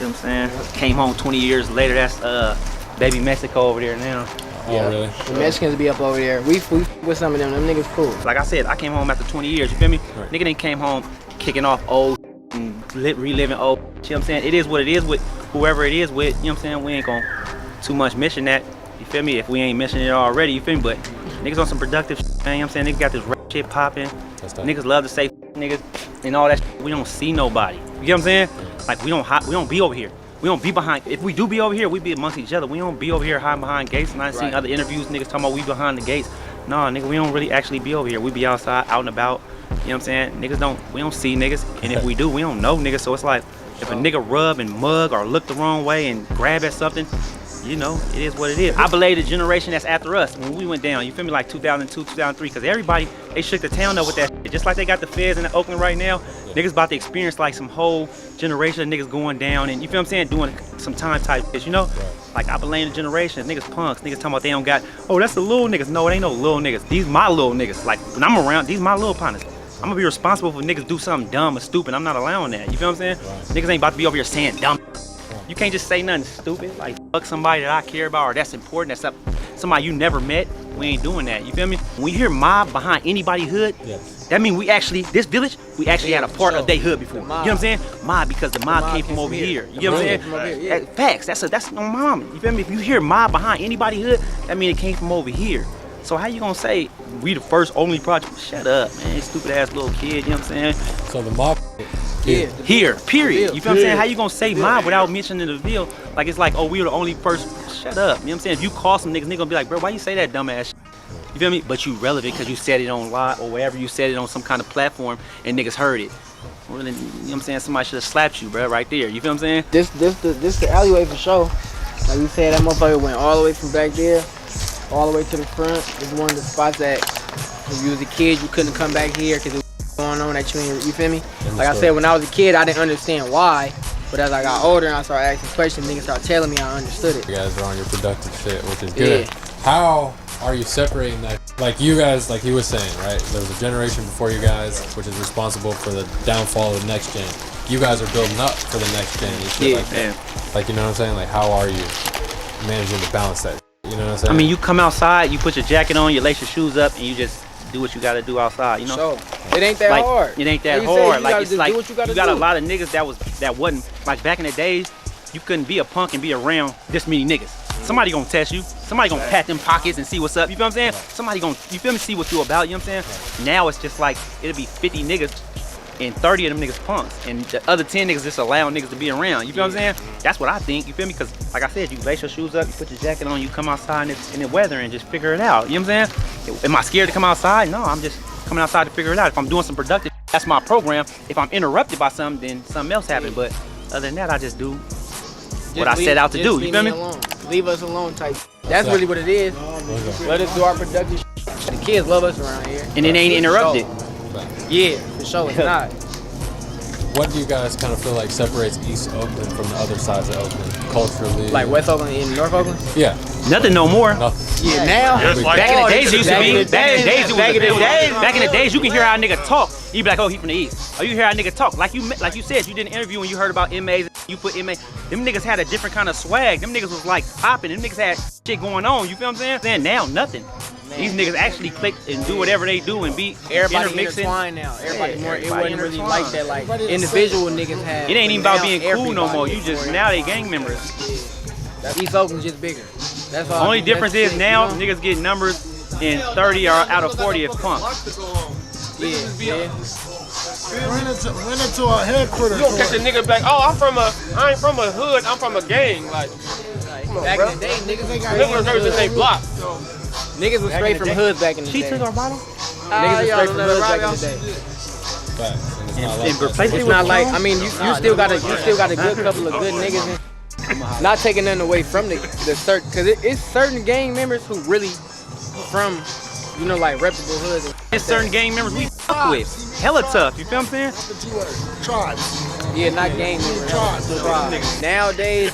know what I'm saying? Came home 20 years later. That's baby Mexico over there now. Oh, really? The Mexicans be up over there. We with some of them. Them niggas cool. Like I said, I came home after 20 years. You feel me? Right. Nigga didn't came home kicking off old and reliving old. You know what I'm saying? It is what it is with whoever it is with. You know what I'm saying? We ain't gonna too much mention that. You feel me? If we ain't mentioning it already, you feel me? But niggas on some productive shit, man. You know what I'm saying? Niggas got this rap shit popping. Niggas love to say niggas and all that shit. We don't see nobody. You get what I'm saying? Like we don't be over here. We don't be behind. If we do be over here, we be amongst each other. We don't be over here hiding behind gates. And I seen other interviews, niggas talking about we behind the gates. Nah, nigga, we don't really actually be over here. We be outside, out and about. You know what I'm saying? We don't see niggas. And if we do, we don't know niggas. So it's like, if a nigga rub and mug or look the wrong way and grab at something, you know, it is what it is. I believe the generation that's after us, when we went down, you feel me, like 2002, 2003, because everybody, they shook the town up with that shit. Just like they got the feds in Oakland right now, niggas about to experience like some whole generation of niggas going down and, you feel what I'm saying, doing some time type shit, you know? Like I blame the generation, niggas punks, niggas talking about they don't got, oh, that's the little niggas. No, it ain't no little niggas. These my little niggas. Like when I'm around, these my little partners. I'm gonna be responsible for niggas do something dumb or stupid. I'm not allowing that. You feel what I'm saying? Niggas ain't about to be over here saying dumb. You can't just say nothing stupid, like fuck somebody that I care about or that's important, that's somebody you never met. We ain't doing that, you feel me? When we hear mob behind anybody's hood, that mean we actually, this village, we actually had a part of their hood before. You know what I'm saying? Mob, because the mob came from over here. You know what I'm saying? Facts, that's no mom. You feel me? If you hear mob behind anybody's hood, that mean it came from over here. So how you gonna say we the first only project? Shut up, man, stupid ass little kid, you know what I'm saying? So the mob here, period. You feel what I'm saying? How you gonna say mob without mentioning the Ville? Like it's like, oh, we were the only person. Shut up, you know what I'm saying? If you call some niggas, gonna be like, bro, why you say that dumb ass shit? You feel me? But you relevant because you said it on live or wherever you said it on some kind of platform and niggas heard it. Really, you know what I'm saying? Somebody should have slapped you, bro, right there. You feel what I'm saying? This the alleyway for sure. Like you said, that motherfucker went all the way from back there, all the way to the front. It's one of the spots that if you was a kid, you couldn't come back here because it was going on that you feel me? Like I said, when I was a kid, I didn't understand why. But as I got older and I started asking questions, niggas started telling me, I understood it. You guys are on your productive shit, which is good. How are you separating that? Like you guys, like he was saying, right? There was a generation before you guys, which is responsible for the downfall of the next gen. You guys are building up for the next gen and shit like that. Like, you know what I'm saying? Like, how are you managing to balance that? You know what I'm saying? I mean, you come outside, you put your jacket on, you lace your shoes up, and you just do what you gotta do outside, you know? So, it ain't that like, hard. It ain't that hard. Like, it's like, you got a lot of niggas that wasn't, like back in the days, you couldn't be a punk and be around this many niggas. Somebody gonna test you. Somebody gonna pat them pockets and see what's up. You feel what I'm saying? Somebody gonna, you feel me, see what you about, you know what I'm saying? Now it's just like, it'll be 50 niggas and 30 of them niggas punks. And the other 10 niggas just allow niggas to be around. You feel what I'm saying? That's what I think, you feel me? Cause like I said, you lace your shoes up, you put your jacket on, you come outside in the weather and just figure it out. You know what I'm saying? Am I scared to come outside? No, I'm just coming outside to figure it out. If I'm doing some productive, that's my program. If I'm interrupted by something, then something else happened. But other than that, I just do what I set out to do. You feel me? Alone. Leave us alone type. That's really what it is. Let us do our productive shit. The kids love us around here. And it ain't interrupted. Yeah, for sure it's not. What do you guys kind of feel like separates East Oakland from the other sides of Oakland culturally? Like West Oakland and North Oakland? Yeah. Nothing no more. Nothing. Yeah, now. Back in the days it used to be. Back in the days you can hear how a nigga talk. You be like, oh, he from the East. Oh, you hear how a nigga talk. Like you said, you did an interview and you heard about inmates. You put inmates. Them niggas had a different kind of swag. Them niggas was like popping. Them niggas had shit going on. You feel what I'm saying? Now nothing. These niggas actually click and do whatever they do and be everybody intertwined now. Everybody more. It wasn't really like that. Like individual niggas had. It ain't even about being cool no more. You just now they gang members. East Oakland's just bigger. That's all. Only difference is now niggas get numbers in 30 or out of 40 if punk. Yeah. Went into our headquarters. You don't catch a nigga back. Oh, I ain't from a hood. I'm from a gang. Like, back in the day, niggas ain't got. Niggas in they block. Niggas was straight from hoods back in the day. She took our bottle? Niggas was straight from hoods back in the day. It's not like, I mean, you still got a good couple of good niggas. Not taking nothing away from the certain, cause it's certain gang members who really from, you know, like reputable hoods. It's certain gang members we fuck with. Hella tough. You feel what I'm saying? Tribes. Yeah, not gang members. Tribes. Nowadays,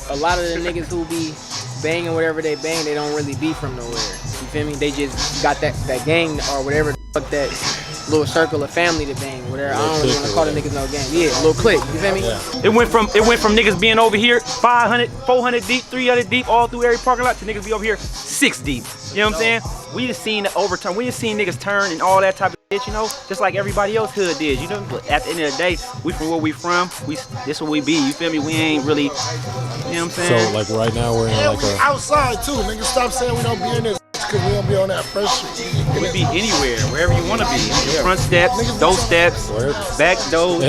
a lot of the niggas who be banging whatever they bang, they don't really be from nowhere. You feel me? They just got that gang or whatever the fuck that little circle of family to bang, whatever. I don't really want to call the niggas no gang. Yeah, little clique. You feel me? It went from niggas being over here 500, 400 deep, 300 deep, all through every parking lot to niggas be over here 6 deep. You know what I'm saying? We just seen the overturn. We just seen niggas turn and all that type of shit, you know, just like everybody else hood did, you know. But at the end of the day, we from where we from. This what we be. You feel me? We ain't really, you know what I'm saying? So like right now we're in like a outside too. Niggas stop saying we don't be in this because we don't be on that fresh shit. We be anywhere, wherever you want to be. Front steps, door steps, back doors.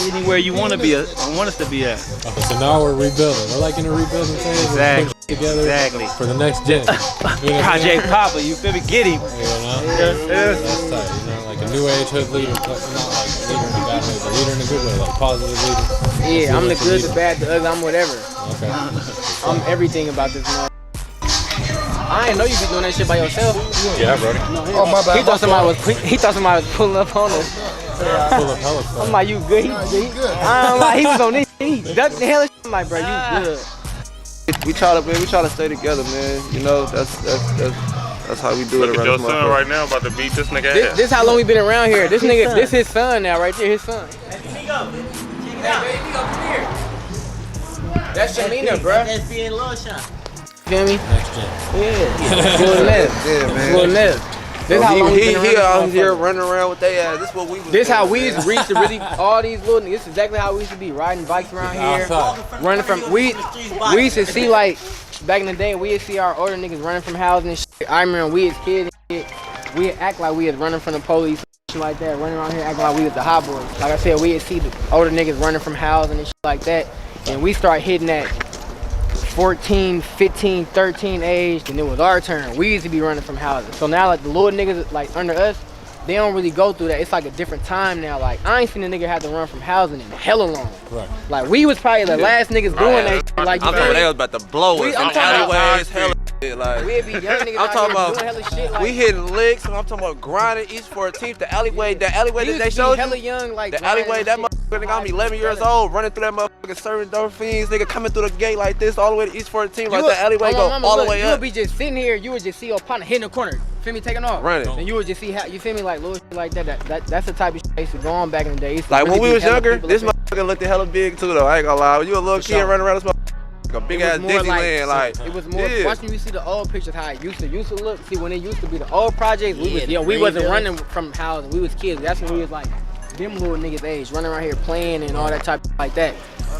We be anywhere you want to be. Want us to be at. Okay, so now we're rebuilding. We're like in a rebuilding phase. Exactly. Together exactly. For the next gen. You know Project Papa, you feel me? Get him. You know? That's tight. You know, like a new age hood leader, not like a leader in a bad way, but leader in a good way, like positive leader. Yeah, I'm the good, the bad, the ugly. I'm whatever. Okay. I'm everything about this man. I didn't know you be doing that shit by yourself. Yeah, bro. Oh my bad. He thought somebody was pulling up on us. Pull up hella stuff. I'm like, you good? He good. I'm like, he was on this. He ducked the hell. I'm like, bro, you good. We try to stay together, man. You know, that's how we do it around your this son right now about to beat this nigga ass. This how long we been around here. This nigga, this his son now, right there, his son. That's Shamina, bro. That's being Lil Sean. Feel me? Next gen. Yeah. Full left. Yeah, man. Full left. This how long we been he around out here running around with they ass. This what we was. This how we used to reach to really all these little niggas. This is exactly how we used to be riding bikes around here, running from. We used to see like back in the day. We would see our older niggas running from houses and shit. I remember we as kids and shit. We'd act like we was running from the police and shit like that. Running around here acting like we was the hot boys. Like I said, we would see the older niggas running from housing and shit like that. And we start hitting that 14, 15, 13 age, and it was our turn. We used to be running from houses. So now like the little niggas like under us, they don't really go through that. It's like a different time now. Like I ain't seen a nigga have to run from housing in hella long. Right. Like we was probably the last niggas doing that shit. Like I'm talking they was about to blow us. I'm I'm talking alleyways, hella shit. Like we'd be young niggas I'm talking out here about doing hella shit. Like we hitting licks, and I'm talking about grinding East 14th, the alleyway that they showed hella you. young, like The alleyway, that motherfucker, nigga, I'm 11 years old, running through that motherfucker, serving dope fiends, nigga, coming through the gate like this, all the way to East 14, like that alleyway go all the way you up. would be just sitting here, you would just see your partner hitting the corner, feel me, taking off, running, and you would just see how you feel me, like little shit like that. That's the type of shit that used to go on back in the day. Like when we was younger, this motherfucker looked hella big too, though. I ain't gonna lie. When you a little kid running around this motherfucker, like a big ass Disneyland, like it was more. Watching you see the old pictures, how it used to look. See when it used to be the old projects, we wasn't running from housing. We was kids. That's when we was like them little niggas age, running around here playing and all that type of like that.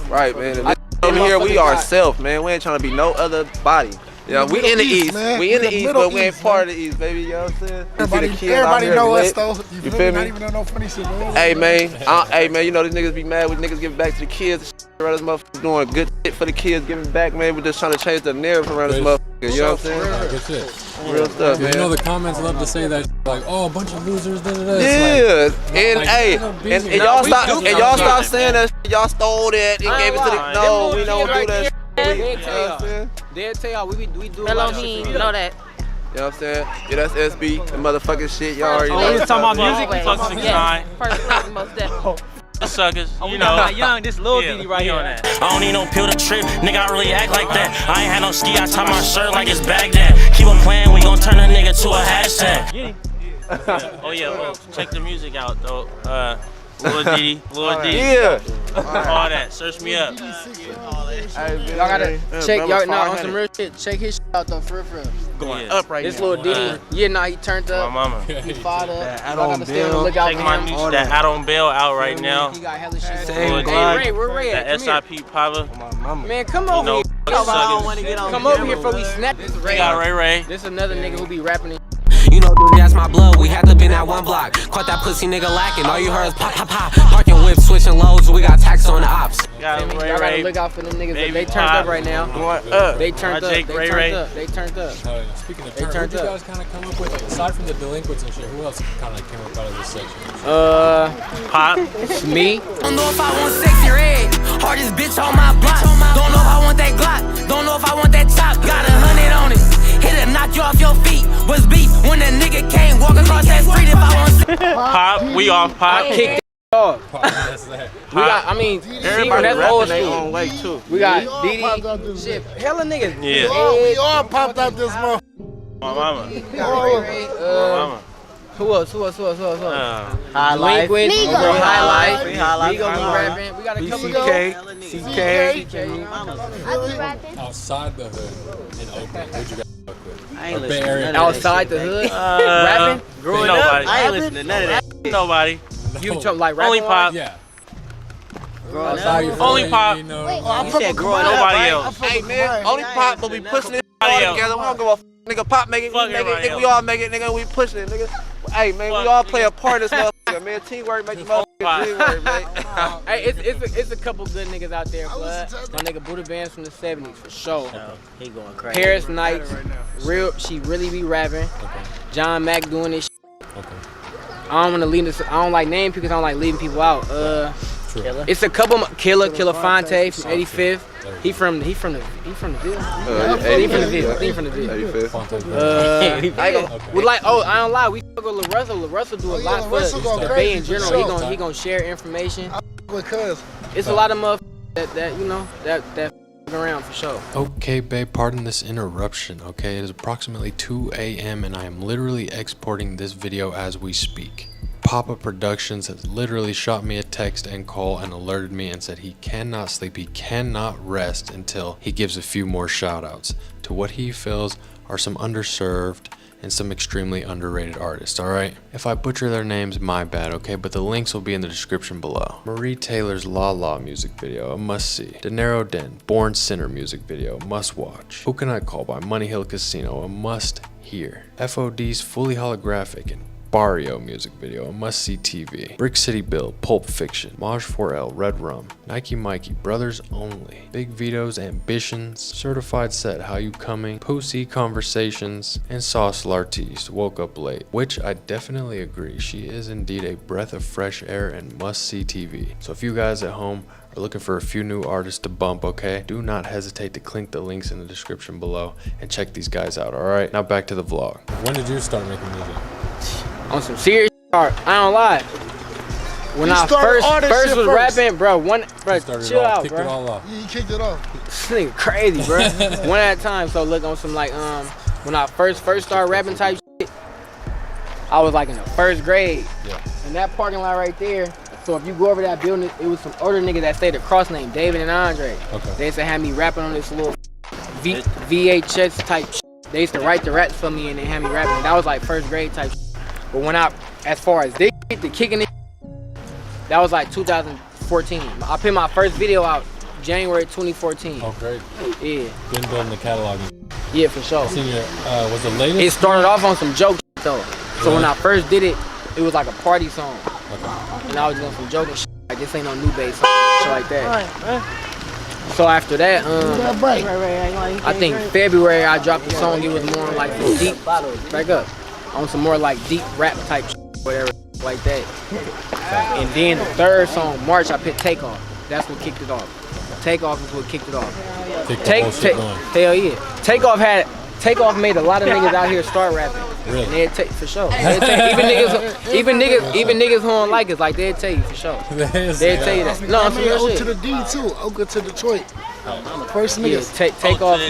Right, man. And over here, we ourselves, man. We ain't trying to be no other body. Yeah, we in the East. We in the East, but we ain't part of the East, baby. You know what I'm saying? Everybody know us though. You feel me? Not even no funny shit. Hey man, you know these niggas be mad when niggas giving back to the kids. Around this motherfucker doing good shit for the kids, giving back, man. We're just trying to change the narrative around this motherfucker. You know what I'm saying? Good shit. Real stuff, man. You know the comments love to say that like, oh, a bunch of losers, da da da. Yeah, like, and like, hey, and y'all stop saying that shit. Y'all stole that and gave it to the. No, we don't do that. They'll tell y'all we do. Hello, me, you know that. You know what I'm saying? Yeah, that's SB, the motherfucking shit. Y'all already know. We was talking about music. Fuck 69. First place, most definitely. The suckers, you know. Not young, this little Diddy right here. I don't need no pill to trip, nigga. I really act like that. I ain't had no ski. I tie my shirt like it's Baghdad. Keep on playing, we gon' turn a nigga to a hashtag. Oh yeah, well, check the music out though. Lil Diddy. Yeah. All that. Search me up. Y'all gotta check y'all on some real shit. Check his shit out though, for real. Going up right now. This Lil Diddy, he turned up. My mama. He fired up. I don't bail. Check my new shit. That I don't bail out right now. He got hella shit. Hey, Ray, where Ray at? That SIP Papa. Man, come over here. Come over here before we snap. This We got Ray. This another nigga who be rapping. You know, that's my blood. We had to be in that one block. Caught that pussy nigga lacking. All you heard is pop, pop, pop. Parking whip, switching loads. We got tax on the ops. Y'all gotta look out for them niggas. They turned up right now. They turned up. They turned up. Speaking of turn, what did you guys kind of come up with? Like, aside from the delinquents and shit, who else kind of came up out of this section? Pop. It's me. Don't know if I want sexy red. Hardest bitch on my block. Don't know if I want that Glock. Don't know if I want that chop. Got 100 on it. Hit it, knock you off your feet. Was beef when the nigga came walk across that street if I want Pop, we off Pop. Kicked it off. We got, I mean, Everybody that's rapping old their school. own way too. We got Diddy, shit, hella niggas. Yeah. We all popped out this month. My mama. Ray, My mama. Who else? High Life. High Life. High We gonna be rapping. We got a couple CK. Outside the hood in Oakland, who'd you guys fuck with? I ain't Or Bay listening to Area? none of that outside the hood. Rapping. Growing Nobody. up, I ain't listening to none of that. Nobody. You talking like rapping? Only Pop. Yeah. Growing Outside up. your Only hood, Pop. you know. You said growing up, Nobody right? else. Hey man, only Pop, but we pushing it all else. together. We don't give a f. Nigga, Pop make it, we Fuck make it, everybody nigga, we else. all make it, nigga, we pushing it, nigga. Hey man, we Fuck, all play nigga. a part in this motherfucker, man. Teamwork make the Pop. motherfucker dream work, man. Hey, it's a couple good niggas out there, blood. My nigga Buddha Bands from the 70s for sure. He going crazy. Paris Nights, she really be rapping. John Mack doing this shit. Okay. I don't want to leave this. I don't like naming people. 'Cause I don't like leaving people out. Killer. It's a couple. Killer Fonte from 85th. He from the Ville. He from the Ville. We like. Oh, I don't lie. We fuck with LaRussell. LaRussell do a lot for the Bay in general. He gonna share information. It's a lot of motherfuckers that you know that around for sure. Okay, babe, pardon this interruption, okay? It is approximately 2 a.m. and I am literally exporting this video as we speak. Papa Productions has literally shot me a text and call and alerted me and said he cannot sleep, he cannot rest until he gives a few more shout outs to what he feels are some underserved and some extremely underrated artists, alright? If I butcher their names, my bad, okay? But the links will be in the description below. Marie Taylor's La La music video, a must-see. Dinero Den, Born Sinner music video, must watch. Who Can I Call by Money Hill Casino, a must-hear. FOD's Fully Holographic and Barrio music video, a must-see TV. Brick City Bill, Pulp Fiction, Maj 4L, Red Rum, Nike Mikey, Brothers Only, Big Vito's Ambitions, Certified Set, How You Coming, Pussy Conversations, and Sauce L'artiste, Woke Up Late, which I definitely agree, she is indeed a breath of fresh air and must-see TV. So if you guys at home are looking for a few new artists to bump, okay, do not hesitate to click the links in the description below and check these guys out, alright? Now back to the vlog. When did you start making music? On some serious shit, I don't lie. When I first was rapping, bro, chill out, Kicked bro. it all off. Yeah, you kicked it off. This nigga crazy, bro. One at a time. So look on some like when I first started rapping type shit, I was like in the first grade. Yeah. And that parking lot right there. So if you go over that building, it was some older niggas that stayed across named David and Andre. Okay. They used to have me rapping on this little VHS type shit. They used to write the raps for me and they had me rapping. That was like first grade type shit. But when as far as this shit, the kicking it, that was like 2014. I put my first video out January 2014. Oh, great. Yeah. Been building the catalog. Yeah, for sure. Seen your, was the latest? It started off on some joke shit though. So when I first did it, it was like a party song. Okay. And I was doing some joking shit. Like this ain't no new bass song, shit like that. So after that, I think February I dropped the song. It was more like some deep, back up, on some more like deep rap type shit, whatever, like that. And then the third song, March, I put Takeoff. That's what kicked it off. Takeoff is what kicked it off. Hell yeah. Takeoff made a lot of niggas out here start rapping. Really? And they'd take for sure. Even niggas who don't like us, like they'd tell you for sure. They'd tell you that. No, I'm some real O shit. to the D too. Oakland to Detroit. First Yeah, niggas.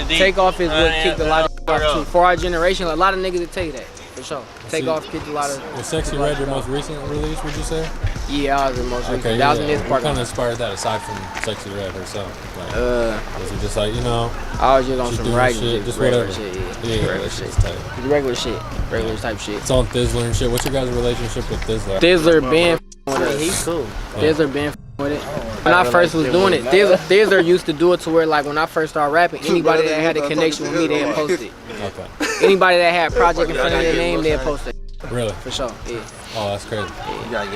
Takeoff is what kicked a lot of off too. For our generation, a lot of niggas would tell you that. For sure. Takeoff kicked a lot of. Was Sexy Red your most recent release, would you say? Yeah, I was the most recent. Okay, That was in this What part. kind of inspired that aside from Sexy Red herself? Like, was it just like, you know? I was just on she's some doing regular shit, shit. just Regular whatever. shit, Yeah, regular that shit. shit's tight. Regular shit. Regular type shit. It's on Thizzler and shit. What's your guys' relationship with Thizzler? Thizzler been with us. He's cool. Thizzler been with it. When I first was doing it, Thizzler used to do it to where like when I first started rapping, anybody that had a connection with me, they'd post it. Okay. Anybody that had a project in front of their name, they'd post it. Really? For sure, yeah. Oh, that's crazy.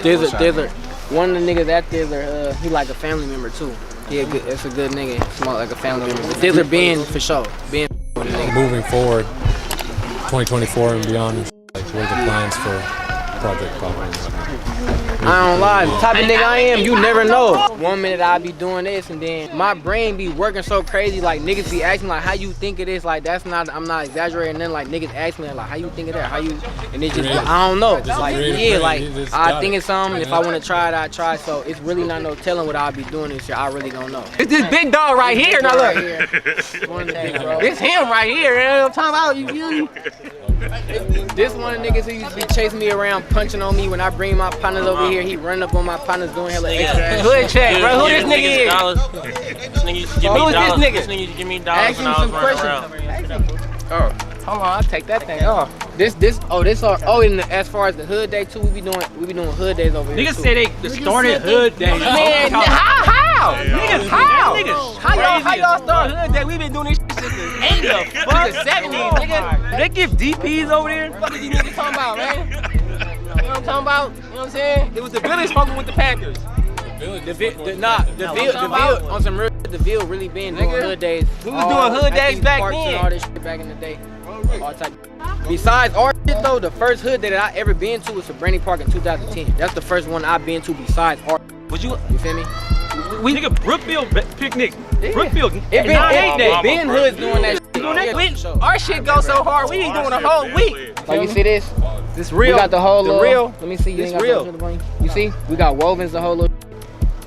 Thizzler. One of the niggas at Thizzler, he like a family member too. He it's a good nigga. Small like a family member. But Thizzler been for sure. Been with a nigga. Moving forward, 2024 and beyond, like what are the plans for Project Pop? I don't lie, the type of nigga I am, you never know. One minute I be doing this and then my brain be working so crazy, like niggas be asking like how you think of this, like that's not, I'm not exaggerating, then like niggas ask me like how you think of that, how you, and it's just, I don't know, like yeah, like I think it's something, if I want to try it, I try, so it's really not no telling what I'll be doing this year, I really don't know. It's this big dog right here, now look. It's him right here, you know what I'm talking about, you feel me? This one of the niggas who used to be chasing me around, punching on me when I bring my partners over here. He running up on my partners doing hella extra. Hood check, bro. Who this nigga is? This nigga used to give me dollars. This nigga used to give me dollars when I was running around. Oh, hold on, I'll take that thing off. And as far as the hood day too, we be doing hood days over here. Niggas say they started hood day. Man, how? Niggas, how? Niggas, How y'all start hood day? We been doing this shit since the 80s, fuck the 70s, nigga. They give DPs over there? What is these niggas talking about, man? You know what I'm talking about? You know what I'm saying? It was the village fucking with the Panthers. The Ville on some real. The Ville really been doing hood days. We was doing hood days back then. then. And all this shit back in the day. All type. Besides our shit though, the first hood day that I ever been to was Sabrina Park in 2010. That's the first one I've been to besides our. Would you feel me? We nigga Brookfield picnic. Yeah. Brookfield. It been hoods doing that shit. Our shit go so hard, we ain't doing a whole week. Like you see this? This real. We got the whole real. Let me see. You It's ain't got real. the You see? We got Wovens, the whole little.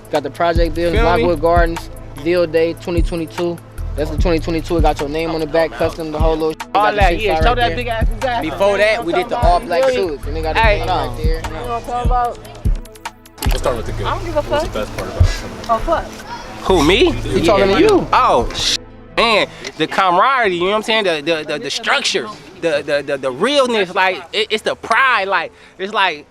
Got the Project Bills, Lockwood Gardens, Ville Day 2022. That's the 2022. It got your name on the back, custom, the whole little shit. All that, yeah. Show that big ass guy. Before that, we did the all black suits. And they got the name right there. You know what I'm talking about? We'll start with the good. I don't give a What's fuck. the best part about it? Oh, fuck. Who, me? He talking to you. Oh, man, the camaraderie, you know what I'm saying? The structure, the realness, like it's the pride, like it's like,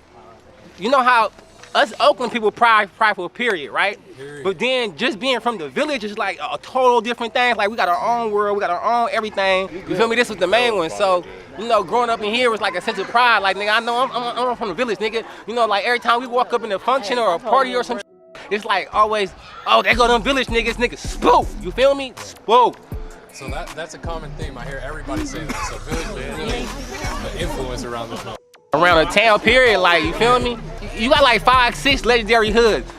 you know how us Oakland people prideful, period, right? But then just being from the village is like a total different thing. Like we got our own world, we got our own everything. You feel me? This was the main one. So, you know, growing up in here was like a sense of pride. Like, nigga, I know I'm from the village, nigga. You know, like every time we walk up in a function or a party or some shit, it's like always, oh, there go them village niggas spook. You feel me? Spook. So that's a common theme. I hear everybody say that. So village is really the influence around this. Around the town, period. Like, you feel me? You got like 5, 6 legendary hoods.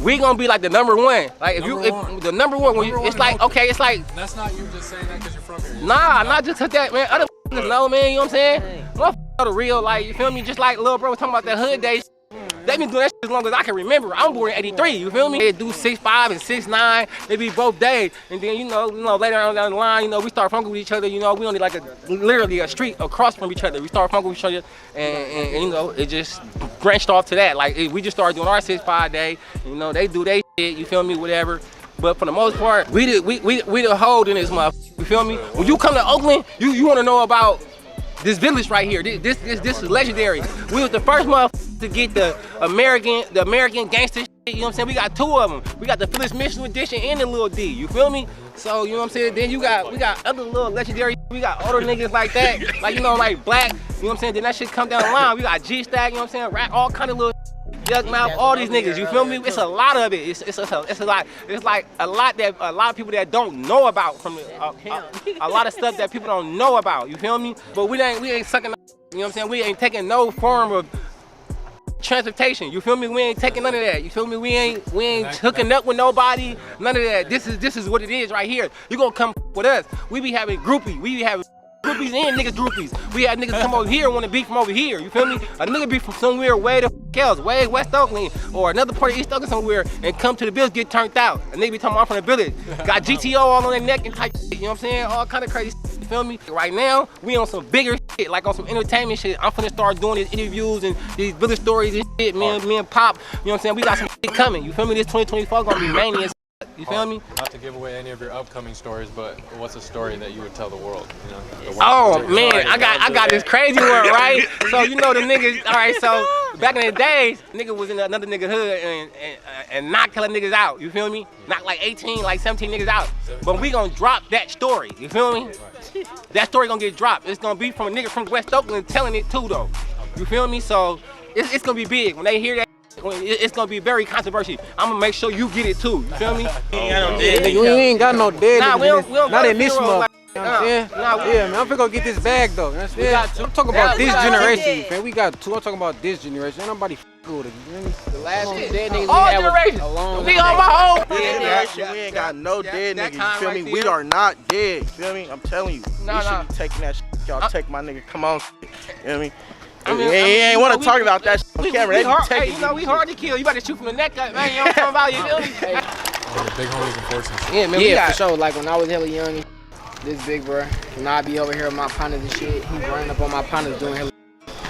We gonna be like the number one. Like if the number one, when you, it's like okay, it's like. That's not you just saying that because you're from here. Nah, not just that, man. Other know, man. You know what I'm saying? Motherfuckers the real, like you feel me? Just like little bro was talking about that hood days. They been doing that shit as long as I can remember. I'm born in '83. You feel me? They do 6'5" and 6'9". They be both days, and then you know later on down the line, you know we start funking with each other. You know we only like literally a street across from each other. We start funking with each other, and you know it just branched off to that. Like we just started doing our 6'5" day. You know they do they shit. You feel me? Whatever. But for the most part, we the hold in this motherfucker. You feel me? When you come to Oakland, you want to know about this village right here. This is legendary. We was the first motherfucker to get the American gangster shit, you know what I'm saying? We got 2 of them. We got the Phyllis Mitchell edition and the Lil D, you feel me? So, you know what I'm saying? Then we got other little legendary, we got older niggas like that, like, you know, like Black, you know what I'm saying? Then that shit come down the line. We got G-Stack, you know what I'm saying? Rap, all kind of little Yuck Mouth, all these niggas, you feel me? It's a lot of it. It's a lot. It's like a lot of people that don't know about from a lot of stuff that people don't know about. You feel me? But we ain't sucking. You know what I'm saying? We ain't taking no form of transportation. You feel me? We ain't taking none of that. You feel me? We ain't hooking up with nobody. None of that. This is what it is right here. You gonna come with us? We be having groupies. We be having groupies and niggas groupies. We had niggas come over here and want to be from over here. You feel me? A nigga be from somewhere way the else, way West Oakland or another part of East Oakland somewhere and come to the village, get turned out. A nigga be talking about I'm from the village. Got GTO all on their neck and type shit, you know what I'm saying? All kind of crazy shit, you feel me? Right now, we on some bigger shit, like on some entertainment shit. I'm finna start doing these interviews and these village stories and shit, me and Pop, you know what I'm saying? We got some shit coming, you feel me? This 2024 gonna be mania. You feel me? Not to give away any of your upcoming stories, but what's a story that you would tell the world? You know, oh man, I got this crazy one, right? So you know the niggas. All right, so back in the days, nigga was in another nigga hood and knock hella niggas out. You feel me? Knock like 18, like 17 niggas out. But we gonna drop that story. You feel me? That story gonna get dropped. It's gonna be from a nigga from West Oakland telling it too, though. You feel me? So it's gonna be big when they hear that. It's gonna be very controversial. I'm gonna make sure you get it too. You feel me? We ain't got no dead niggas. We don't not in this month. You know what I'm saying? Yeah, man, I'm finna go get this bag though. You know what I'm saying? I'm talking about this generation, man. We got 2. I'm talking about this generation. Ain't nobody with it. You know what I mean? The last dead niggas all we had generations. was We on my own. Generation, we ain't got no dead niggas. You feel me? We are not dead. You feel me? I'm telling you. We should be taking that shit. Y'all take my nigga. Come on. You know what I mean? He ain't want to talk about that shit on camera. Hey, you know, we hard to kill. You better shoot from the neck up, man. You know what I'm talking about? You feel me? the big homies in Fortune. Yeah, man. Yeah, for sure. Like when I was hella young, This big bro. When I be over here with my partners and shit, he running up on my partners doing hella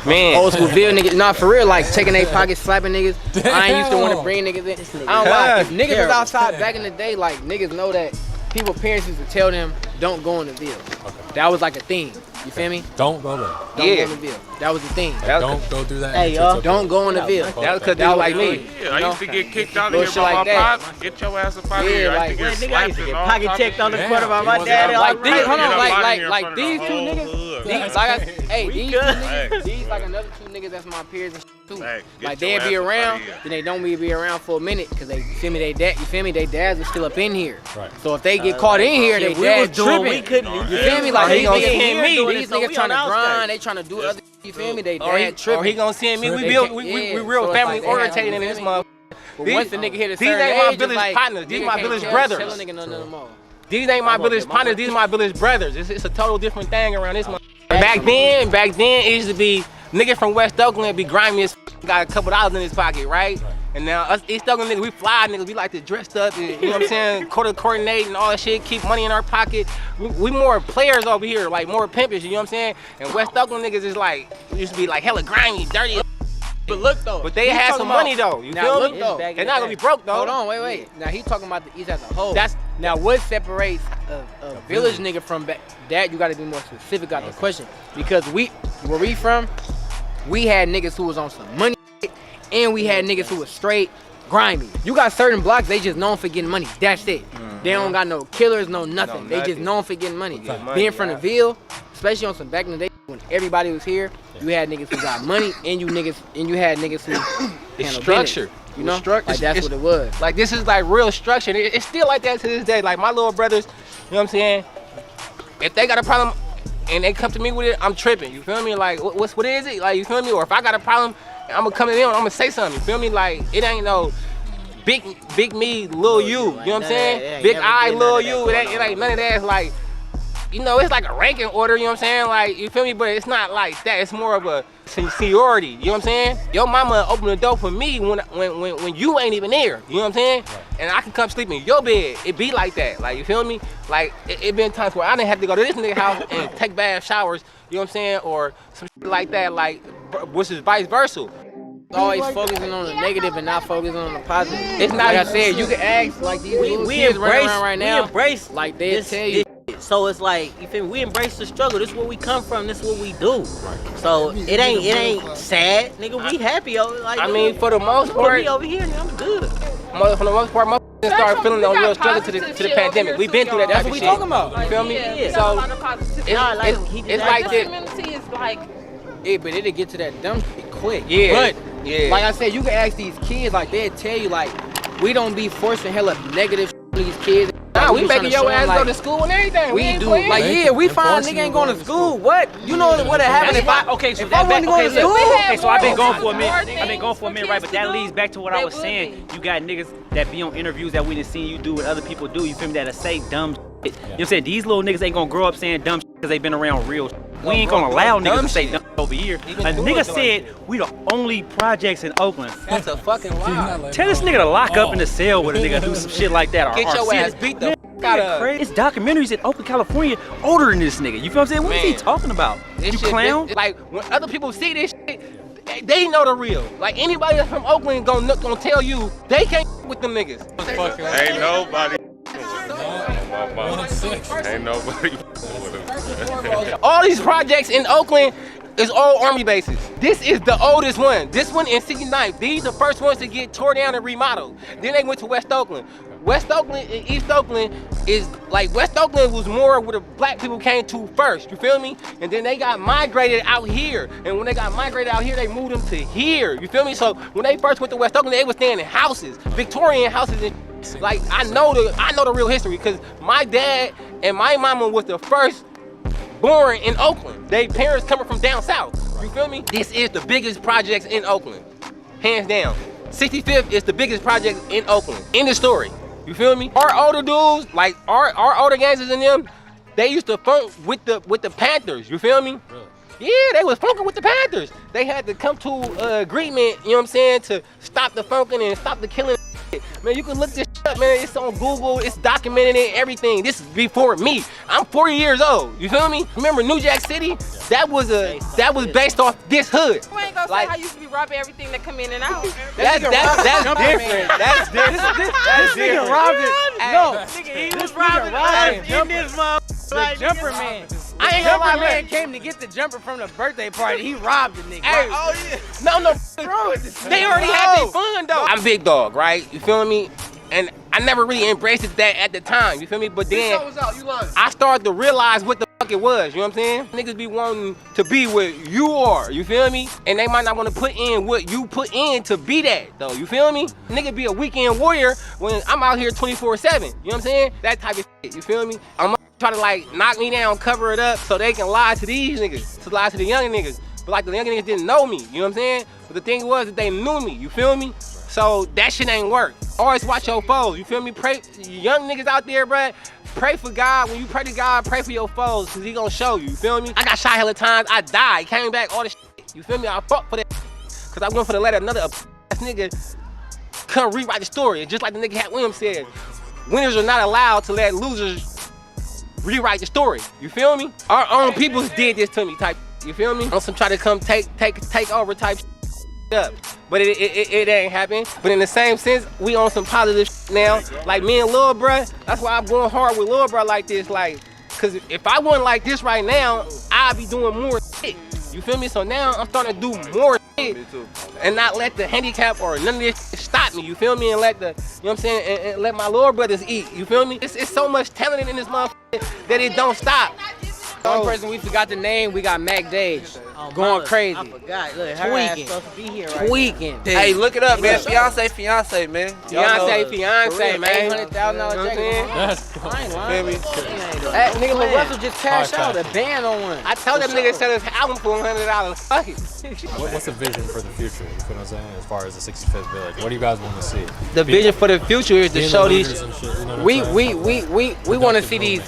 man. Old school Ville niggas, not for real, like taking their pockets, slapping niggas. I ain't used to want to bring niggas in. I don't lie. If niggas was outside back in the day, like niggas know that people parents used to tell them, don't go in the Ville. Okay. That was like a thing. You feel me? Don't go there. Don't go in the Ville. That was the thing. Don't go through that. Hey, y'all, don't go in the Ville. That was because they were like me. Yeah, I used to get kicked out of here by my pops. Get your ass up out of here. I used to get slapped and all pocket checked on the corner by my dad. Like these, hold on, like these two niggas. These like another two niggas that's my peers and shit too. Like they'd be around, then they don't be around for a minute because they feel me. They dad, you feel me? They dads are still up in here. Right. So if they get caught in here, they dads tripping. We couldn't. You feel me? Like he gonna send me. These niggas trying to grind. They trying to do other. You feel me? They dad tripping. Or he gonna send me. We real family orientated in this motherfucker. Once the nigga hit a these certain ain't my age, village like, partners. These my village brothers. These ain't my village partners. These my village brothers. It's a total different thing around this motherfucker. Back then, it used to be niggas from West Oakland be grimy as got a couple dollars in his pocket, right? And now us East Oakland niggas, we fly niggas, we like to dress up, and, you know what I'm saying, coordinate and all that shit, keep money in our pocket. We more players over here, like more pimpers, you know what I'm saying? And West Oakland niggas is like, used to be like hella grimy, dirty. But look though. But they had some money though, you feel me? They're not gonna be broke though. Hold on, wait. Now he talking about the East as a whole. Now what separates a village nigga from that? You gotta be more specific on the question. Because where we from, we had niggas who was on some money and we had niggas who was straight grimy. You got certain blocks, they just known for getting money. That's it. They don't got no killers, no nothing. They just known for getting money. Being from the Ville, especially on some back in the day when everybody was here, you had niggas who got money and you had niggas who it's structured. You know, like that's what it was. Like this is like real structure. It's still like that to this day. Like my little brothers, you know what I'm saying? If they got a problem and they come to me with it, I'm tripping. You feel me? Like what is it? Like you feel me? Or if I got a problem, I'm gonna come in and I'm gonna say something. You feel me? Like it ain't no big me, little you. You know what I'm saying? Big I, little you. It ain't none of that. It's like, you know, it's like a ranking order, you know what I'm saying? Like, you feel me? But it's not like that. It's more of a seniority, you know what I'm saying? Your mama opened the door for me when you ain't even there, you know what I'm saying? And I can come sleep in your bed. It be like that, like, you feel me? Like, it been times where I didn't have to go to this nigga house and take bath showers, you know what I'm saying? Or some shit like that, like, which is vice versa. Always focusing on the negative and not focusing on the positive. It's not, like I said, you can ask, like, these little kids running around right now. We embrace, like, they tell you. So it's like, you feel me? We embrace the struggle. This is where we come from. This is what we do. So it ain't sad, nigga. We happy over. Like, I mean, for the most part, me over here, nigga, I'm good. For the most part, my started feeling no real struggle to the pandemic. We've been through that. That's what we talking about. You feel me? So it's like this. Yeah, but it'll get to that dumb shit quick. Yeah. But like I said, you can ask these kids, like they'll tell you, like, we don't be forcing hella negative shit on these kids. Nah, we making your ass go to school and everything. We do. Like, yeah, we find nigga ain't going to school. What? You know what happened if I okay, so if I wasn't going to school? Okay, so I've been going for a minute. Right? But that leads back to what I was saying. You got niggas that be on interviews that we done seen you do what other people do. You feel me? That'll say dumb shit. You know what I'm saying? These little niggas ain't gonna grow up saying dumb shit because they been around real shit. We ain't gonna allow niggas to say dumb shit over here. A nigga said we the only projects in Oakland. That's a fucking lie. Tell this nigga to lock up in the cell with a nigga do some shit like that. Get your ass beat the It's documentaries in Oakland, California, older than this nigga. You feel what I'm saying? What is he talking about? You clown? Like, when other people see this shit, they know the real. Like, anybody that's from Oakland gonna tell you they can't with them niggas. Ain't nobody. Ain't nobody. All these projects in Oakland is all Army bases. This is the oldest one. This one in 69th. These are the first ones to get tore down and remodeled. Then they went to West Oakland. West Oakland and East Oakland is like, West Oakland was more where the black people came to first, you feel me? And then they got migrated out here. And when they got migrated out here, they moved them to here, you feel me? So when they first went to West Oakland, they was staying in houses, Victorian houses. And like, I know the real history because my dad and my mama was the first born in Oakland. They parents coming from down south, you feel me? This is the biggest projects in Oakland, hands down. 65th is the biggest project in Oakland, in the story. You feel me? Our older dudes, like our older gangsters in them, they used to funk with the Panthers. You feel me? Really? Yeah, they was funking with the Panthers. They had to come to agreement, you know what I'm saying, to stop the funking and stop the killing. Man, you can look this shit up. up, man. It's on Google. It's documented and everything. This is before me. I'm 40 years old. You feel me? Remember New Jack City? That was based off this hood. You ain't gonna say how you used to be robbing everything that come in and out. That's different. That's different. This nigga robbed it. No, He was robbing in this motherfucker. the jumper man. I ain't gonna lie, man came to get the jumper from the birthday party. He robbed the nigga. Hey, no, bro. They already had their fun though. I'm big dog, right? You feel me? And I never really embraced it that at the time. You feel me? But then I started to realize what the fuck it was. You know what I'm saying? Niggas be wanting to be what you are. You feel me? And they might not want to put in what you put in to be that though. You feel me? Nigga be a weekend warrior when I'm out here 24/7. You know what I'm saying? That type of shit. You feel me? I'm try to like knock me down, cover it up so they can lie to these niggas, to lie to the young niggas. But like the young niggas didn't know me, you know what I'm saying? But the thing was that they knew me, you feel me? So that shit ain't work. Always watch your foes, you feel me? Pray, young niggas out there, bruh, pray for God. When you pray to God, pray for your foes, cause he gonna show you feel me? I got shot hella times, I died, came back, all this shit, you feel me? I fought for that, cause I went for the let another ass nigga come rewrite the story. And just like the nigga Hat Williams said, winners are not allowed to let losers rewrite the story, you feel me? Our own people did this to me type, you feel me? On some try to come take over type up, but it ain't happen. But in the same sense, we on some positive now. Like me and Lil Bruh, that's why I'm going hard with Lil Bruh like this, like, cause if I wasn't like this right now, I'd be doing more shit, you feel me? So now I'm starting to do more shit and not let the handicap or none of this shit stop me, you feel me? And let the, you know what I'm saying, and let my little brothers eat, you feel me? It's so much talent in this motherfucker that it don't stop. One person we forgot the name, we got Mac Dage. Going crazy. I forgot. Look, her ass supposed to be here right Tweaking. now. Hey, look it up, man. Fiance, man. Fiance, man. $800,000 check. That's fine. Feel me? That nigga Lil Russell just cashed out a band on one. I told that nigga to sell his album for $100. Fuck it. What's the vision for the future? You feel what I'm saying? As far as the 65th Village, what do you guys want to see? The vision for the future is to show these. We want to see these.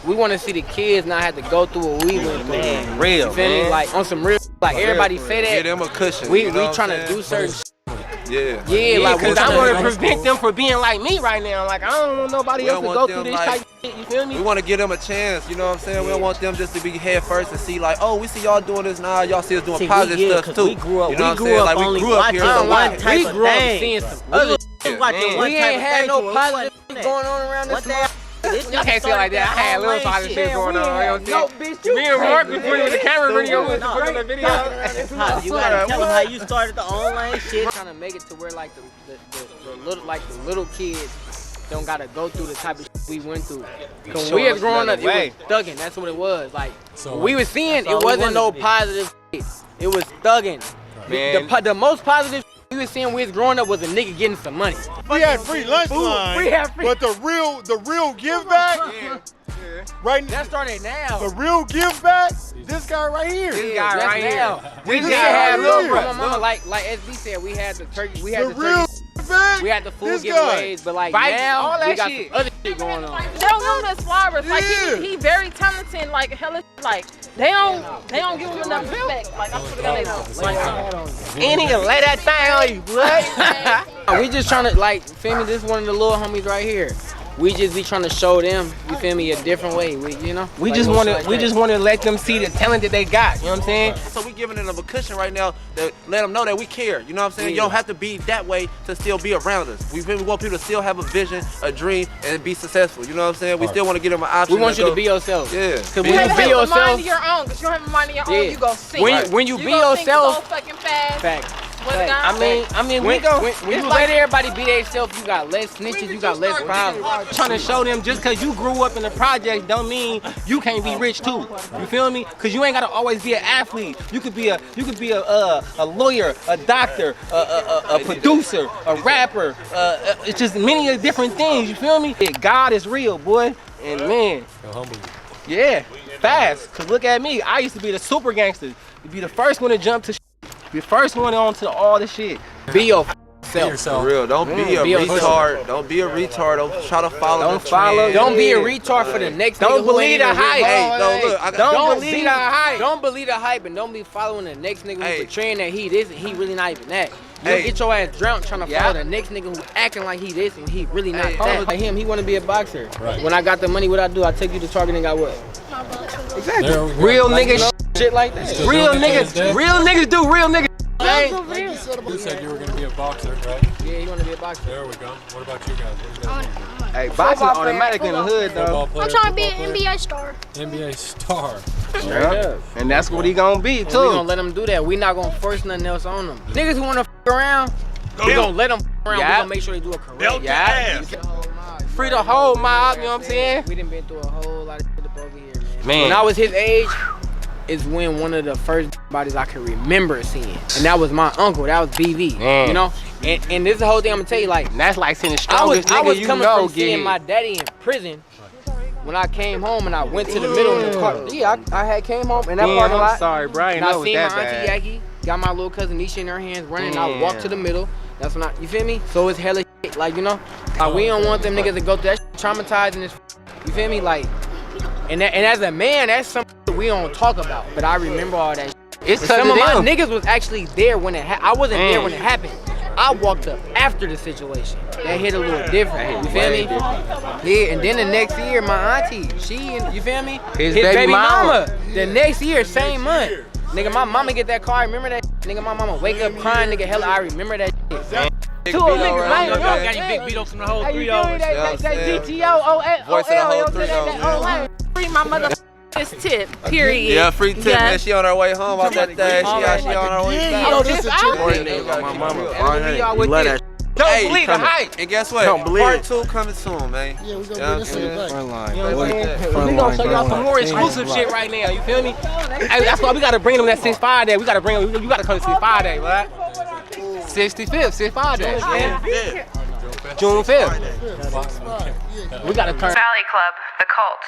We want to see the kids not have to go through what we went through. Real, you feel me? Like on some real, like everybody say that. Give them a cushion. We trying to do certain. Yeah, like cause I want to prevent them from being like me right now. Like I don't want nobody else to go through this type of shit. You feel me? We want to give them a chance. You know what I'm saying? We don't want them just to be head first and see like, oh, we see y'all doing this now. Y'all see us doing positive stuff too. We grew up. You know we grew up only watching one type of thing. seeing some other shit. We ain't had no positive going on around this motherfucker. Y'all can't say it like that. I had a little positive shit going on. You know what I'm saying? Me and Mark was putting with the camera video. Was putting the video. You gotta tell them how you started the online shit. Trying to make it to where like the little kids don't gotta go through the type of shit we went through. Cause when we was growing up, it was thugging. That's what it was. Like we was seeing, it wasn't no positive shit. It was thugging. The most positive we was seeing when we was growing up was a nigga getting some money. We had free lunch line, but the real give back, right? That started now. The real give back, this guy right here. This guy right here. We did have little bro. Mama, like SB said, we had the turkey, we had the real turkey, we had the food giveaways, but like now all that we got shit. some other shit going on. They don't give him the flowers. Like he very talented. Like hella. Like they don't give him enough respect. Like I swear to God, they don't. Ain't even lay that thing on you, blood. We just trying to like, feel me? This one of the little homies right here. We just be trying to show them, you feel me, a different way. We just want to let them see the talent that they got. You know what I'm saying? So we giving them a cushion right now to let them know that we care. You know what I'm saying? You don't have to be that way to still be around us. We really want people to still have a vision, a dream, and be successful. You know what I'm saying? We still want to give them an option. We want you to be yourself. Yeah. Cause when you be yourself, mind of your own. Cause you don't have a mind of your own. You go sing. When you be yourself, fucking fast. Facts. I mean, when you let everybody be themselves, you got less snitches, you got less problems. Trying to show them just because you grew up in the project don't mean you can't be rich too. You feel me? Because you ain't gotta always be an athlete. You could be a lawyer, a doctor, a producer, a rapper. It's just many different things. You feel me? God is real, boy, and man, yeah, fast. Cause look at me. I used to be the super gangster. To be the first one to jump to. Be the first one on to all the shit. Be yourself. For real. Don't be a retard. Don't be a retard. Don't try to follow the trend. Don't be a retard for the next nigga. Don't believe the hype. Don't believe the hype. Don't believe the hype and don't be following the next nigga who's portraying that he really not even that. You'll get your ass drowned trying to follow the next nigga who acting like he this and he really not that. Like him, he want to be a boxer. Right. When I got the money, what I do? I take you to Target and got what? Exactly. Real niggas, shit like that. Real niggas do real niggas. You said you were gonna be a boxer, right? Yeah, you wanna be a boxer. There we go. What about you guys? What do you guys want? Hey, boxing automatic in the hood, though. I'm trying to be an NBA star. NBA star. Straight up. And that's what he gonna be, too. We gonna let him do that. We not gonna force nothing else on them. Niggas who wanna around, we gonna let them around. We gonna make sure they do a career. Free the whole mob, you know what I'm saying? We done been through a whole lot of shit up over here, man. Man. When I was his age, is when one of the first bodies I can remember seeing. And that was my uncle, that was BV, you know? And this is the whole thing I'm gonna tell you, like, that's like seeing the strongest I was nigga you coming know from seeing my daddy in prison. When I came home and I went to the middle of the car, I had came home in that parking lot. I'm sorry, Brian. And I seen my auntie Yaki, got my little cousin Nisha in her hands running, and I walked to the middle. That's when you feel me? So it's hella shit, like, you know? Like, we don't want them niggas to go through that shit, traumatizing this, you feel me? Like, and as a man, that's something we don't talk about, but I remember all that shit. It's some of my niggas was actually there when it happened. I wasn't there when it happened. I walked up after the situation. That hit a little different, you feel me? Yeah, and then the next year, my auntie, you feel me? His baby mama. The next year, same month. Nigga, my mama get that car, remember that? Nigga, my mama wake up crying, nigga, hella, I remember that shit. Two old niggas, man. Got you big beat up from the whole 3 dollars. That GTO, Voice of the whole 3 dollars. Free my mother this tip, period. Yeah, free tip, man. She on her way home off that thing. She on her way back. Oh, this is My mama, 500. Love that. Don't believe the hype. And guess what? Don't believe Part it. 2 coming soon, man. Yeah, we gonna bring this shit back. Front line. You know what I'm saying? We gonna show y'all some more exclusive shit right now, you feel me? Hey, that's why we gotta bring them that 6-5 day. We gotta bring them, you gotta come to 6-5 day, right? 65th, 6-5 day. June 5th. We gotta turn. Valley Club, the cult.